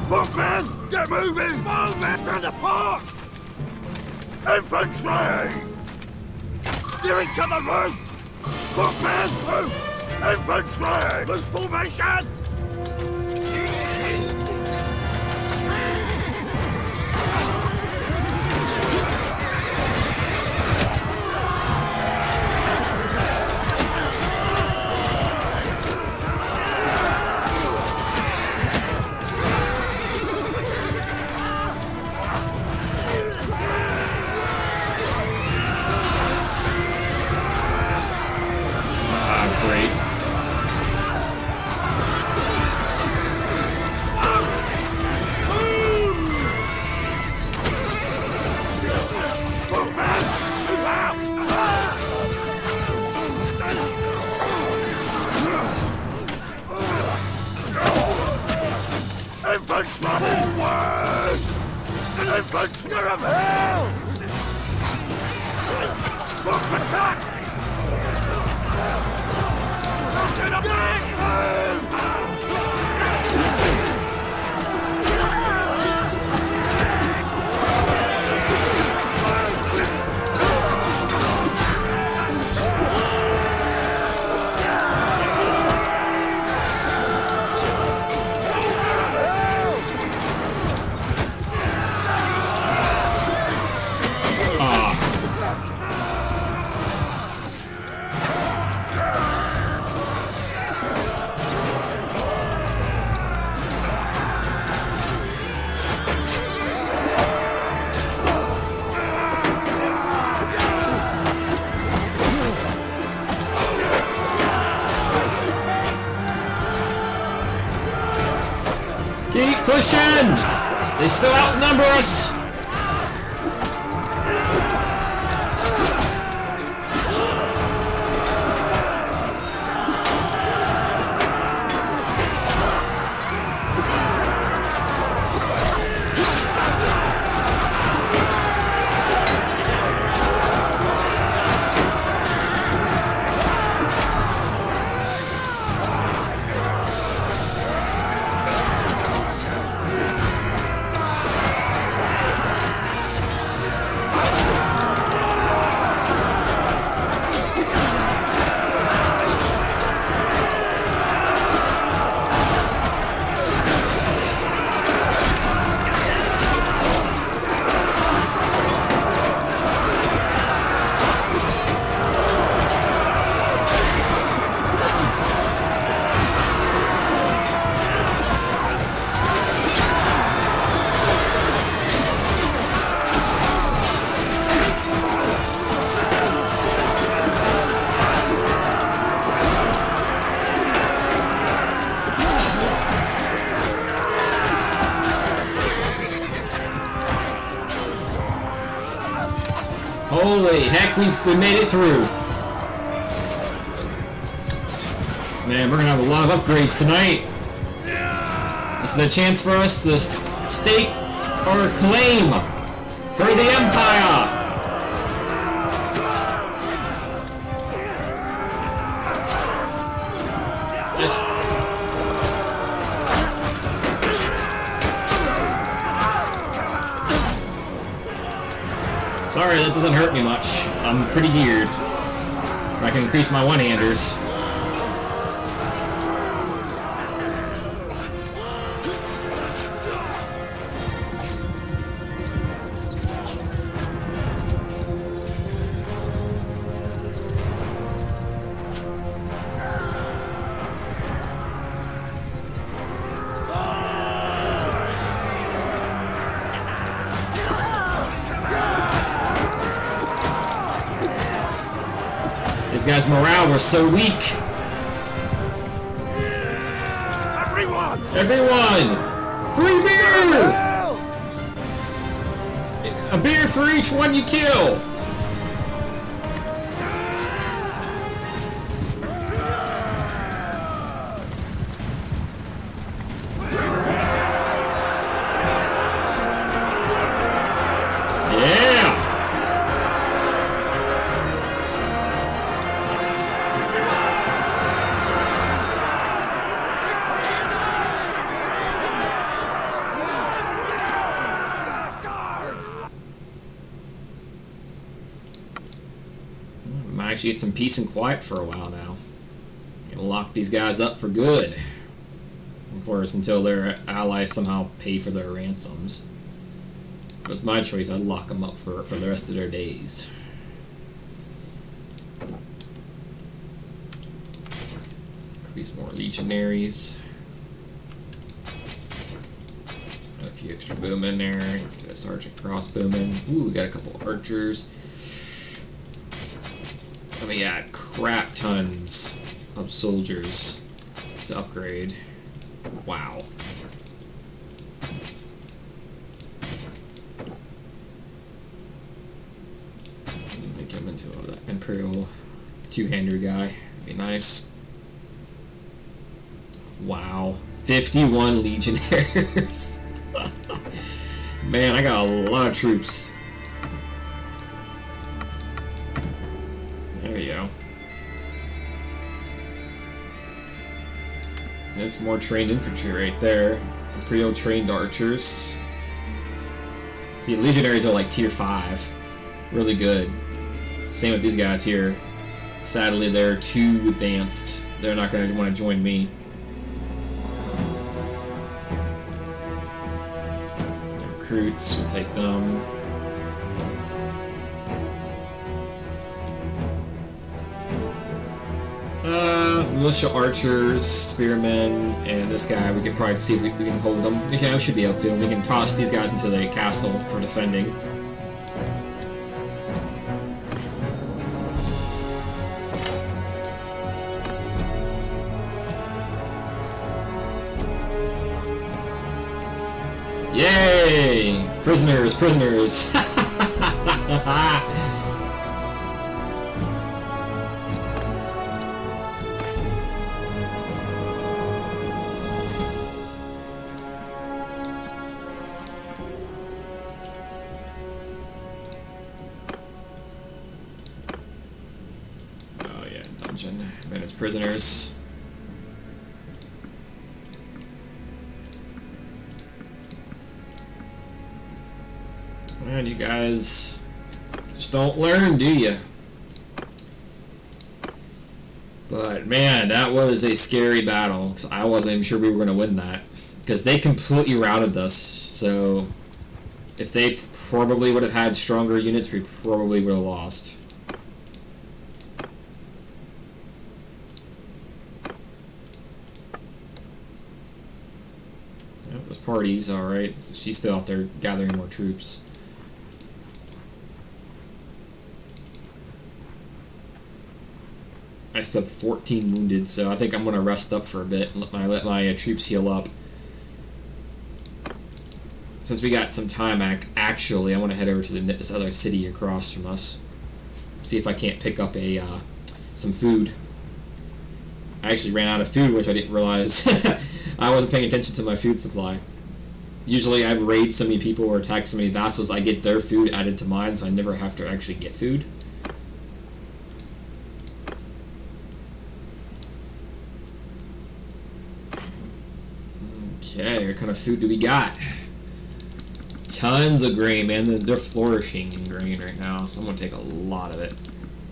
Footmen! Get moving! Bowmen to the park! Infantry! Nearing to the roof! Footmen! Move! Infantry! Loose formation! Infantry of hell! Look, attack! Mountain of Blade! Keep pushing! They still outnumber us! Holy heck, we made it through. Man, we're gonna have a lot of upgrades tonight. This is a chance for us to stake our claim for the Empire. Just sorry, that doesn't hurt me much. I'm pretty geared. I can increase my one-handers. These guys' morale was so weak. Everyone! Free beer! A beer for each one you kill! Actually get some peace and quiet for a while now. Gonna lock these guys up for good. Of course, until their allies somehow pay for their ransoms. If it was my choice, I'd lock them up for the rest of their days. Increase more legionaries. Got a few extra boom in there. Got a sergeant crossbowman. Ooh, we got a couple archers. And we got crap tons of soldiers to upgrade. Wow. Make him into an Imperial two-hander guy. Be nice. Wow. 51 legionnaires. Man, I got a lot of troops. There we go. That's more trained infantry right there. Imperial trained archers. See, legionaries are like tier 5. Really good. Same with these guys here. Sadly, they're too advanced. They're not going to want to join me. Recruits, we'll take them. Militia archers, spearmen, and this guy, we can probably see if we can hold them. Yeah, we should be able to. We can toss these guys into the castle for defending. Yay! Prisoners, prisoners! Manage prisoners. Man, you guys just don't learn, do you? But man, that was a scary battle. 'Cause I wasn't even sure we were going to win that. Because they completely routed us. So if they probably would have had stronger units, we probably would have lost. Parties, alright. So she's still out there gathering more troops. I still have 14 wounded, so I think I'm going to rest up for a bit and let my troops heal up. Since we got some time, actually, I want to head over to this other city across from us. See if I can't pick up some food. I actually ran out of food, which I didn't realize. I wasn't paying attention to my food supply. Usually I raid so many people or attack so many vassals, I get their food added to mine, so I never have to actually get food. Okay, what kind of food do we got? Tons of grain, man. They're flourishing in grain right now, so I'm going to take a lot of it.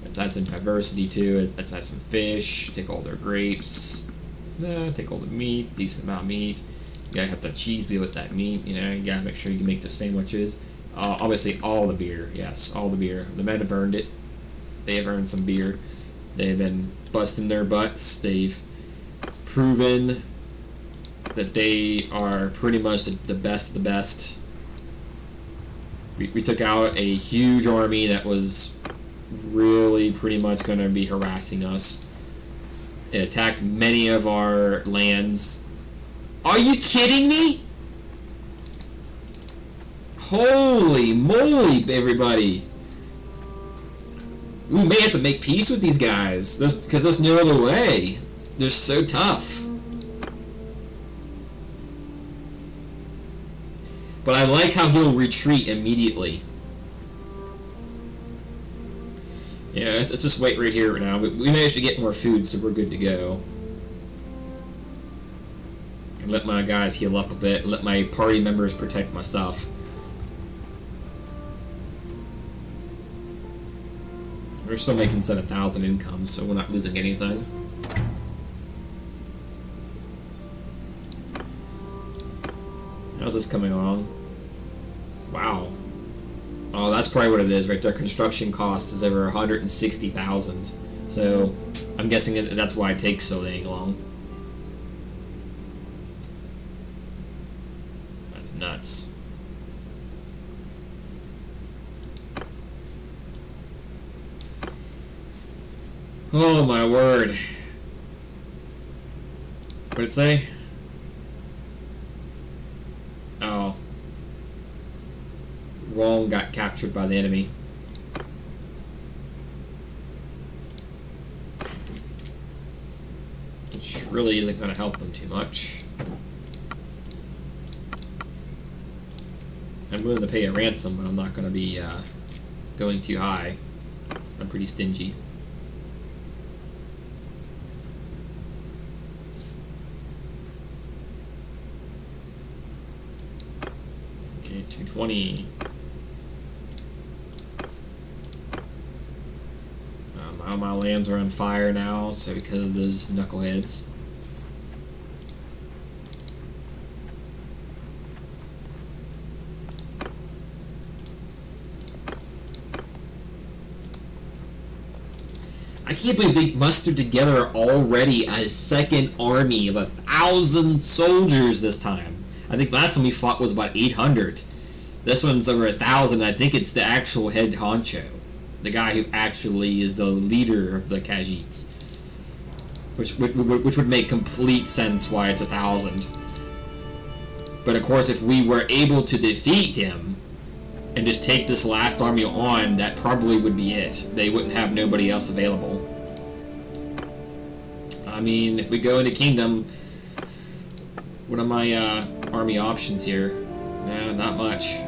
Let's add some diversity to it. Let's add some fish, take all their grapes. Take all the meat, decent amount of meat. You gotta have the cheese deal with that meat, you know, you gotta make sure you can make those sandwiches. Obviously all the beer, yes, all the beer. The men have earned it. They have earned some beer. They've been busting their butts. They've proven that they are pretty much the best of the best. We took out a huge army that was really pretty much gonna be harassing us. It attacked many of our lands. Are you kidding me? Holy moly, everybody. We may have to make peace with these guys, because there's no other way. They're so tough. But I like how he'll retreat immediately. Yeah, let's just wait right here now. We managed to get more food, so we're good to go. And let my guys heal up a bit, let my party members protect my stuff. We're still making 7,000 income, so we're not losing anything. How's this coming along? Wow. Oh, that's probably what it is right there. Construction cost is over 160,000. So I'm guessing that's why it takes so dang long. That's nuts. Oh my word. What'd it say? Oh. Rome got captured by the enemy. Which really isn't going to help them too much. I'm willing to pay a ransom, but I'm not going to be going too high. I'm pretty stingy. Okay, 220. All my lands are on fire now, so because of those knuckleheads. I can't believe they mustered together already a second army of 1,000 soldiers this time. I think last time we fought was about 800. This one's over 1,000. I think it's the actual head honcho. The guy who actually is the leader of the Khajiits. Which would make complete sense why it's 1,000. But of course, if we were able to defeat him and just take this last army on, that probably would be it. They wouldn't have nobody else available. I mean, if we go into Kingdom, what are my army options here? Not much.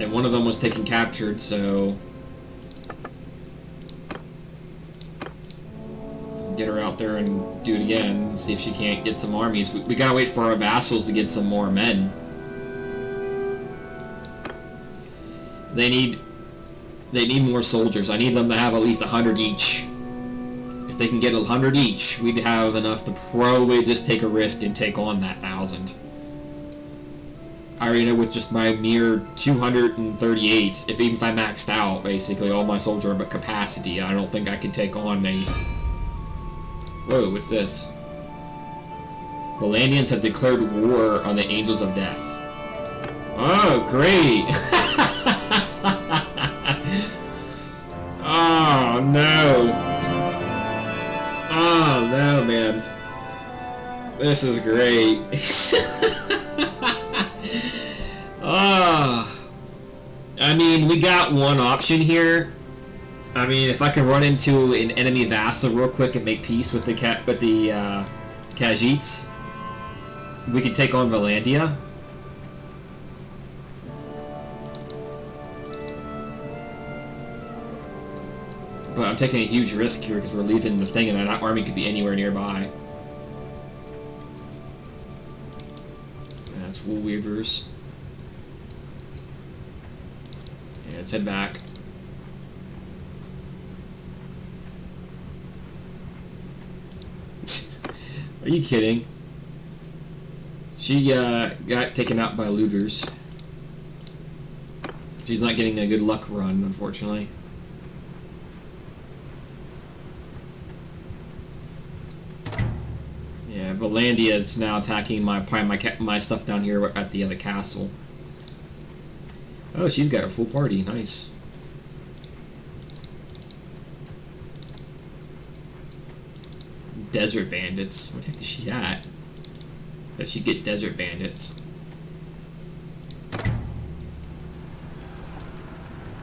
And one of them was taken captured, so get her out there and do it again. See if she can't get some armies. We gotta wait for our vassals to get some more men. They need more soldiers. I need them to have at least 100 each. If they can get 100 each, we'd have enough to probably just take a risk and take on that 1,000. I already know with just my mere 238, even if I maxed out basically all my soldier but capacity, I don't think I could take on a... Whoa, what's this? The Landians have declared war on the Angels of Death. Oh, great! Oh, no. Oh, no, man. This is great. I mean, we got one option here. I mean, if I can run into an enemy vassal real quick and make peace with the Khajiits, we can take on Valandia. But I'm taking a huge risk here because we're leaving the thing, and that army could be anywhere nearby. That's Wool Weavers. Yeah, let's head back. Are you kidding? She got taken out by looters. She's not getting a good luck run, unfortunately. Yeah, Valandia is now attacking my stuff down here at the other castle. Oh, she's got a full party. Nice. Desert bandits. What the heck is she at? Does she get desert bandits?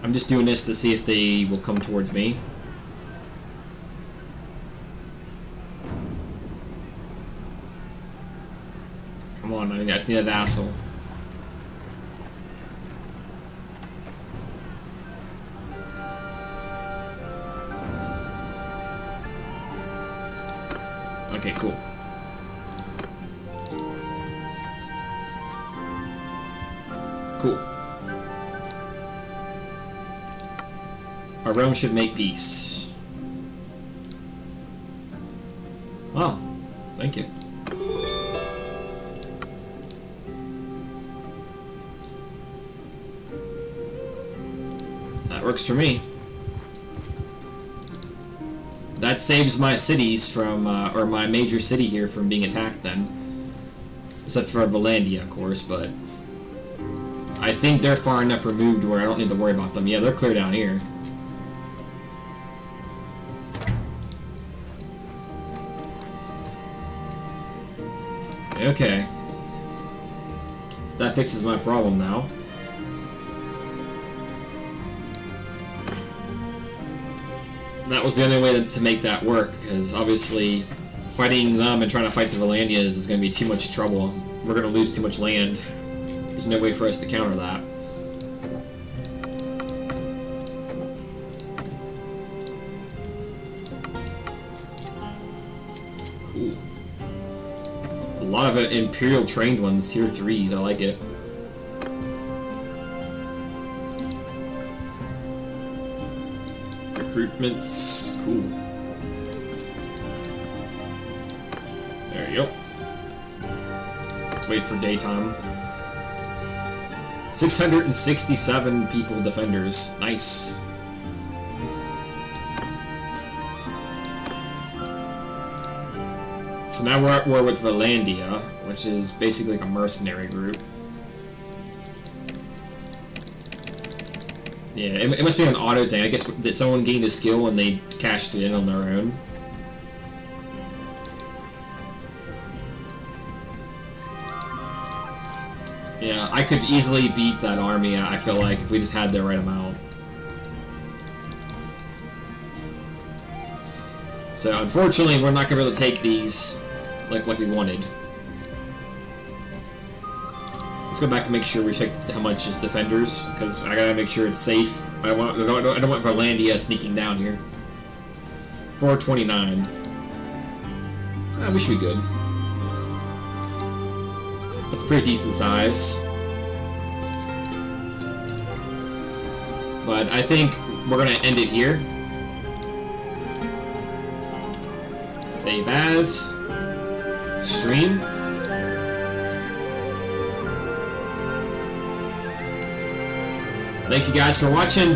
I'm just doing this to see if they will come towards me. Come on, I just need a vassal. Okay, cool. Cool. Our realm should make peace. Oh, thank you. That works for me. That saves my cities from, or my major city here from being attacked then. Except for Valandia, of course, but... I think they're far enough removed where I don't need to worry about them. Yeah, they're clear down here. Okay. That fixes my problem now. That was the only way to make that work, because obviously fighting them and trying to fight the Valandias is going to be too much trouble. We're going to lose too much land. There's no way for us to counter that. Cool. A lot of Imperial trained ones, tier 3s, I like it. Recruitments, cool. There you go. Let's wait for daytime. 667 people defenders. Nice. So now we're at war with Valandia, which is basically like a mercenary group. Yeah, it must be an auto thing. I guess that someone gained a skill and they cashed it in on their own. Yeah, I could easily beat that army, I feel like, if we just had the right amount. So, unfortunately, we're not going to be able to take these like we wanted. Let's go back and make sure we check how much is defenders, because I gotta make sure it's safe. I don't want Valandia sneaking down here. 429. We should be good. That's a pretty decent size. But I think we're gonna end it here. Save as. Stream. Thank you guys for watching.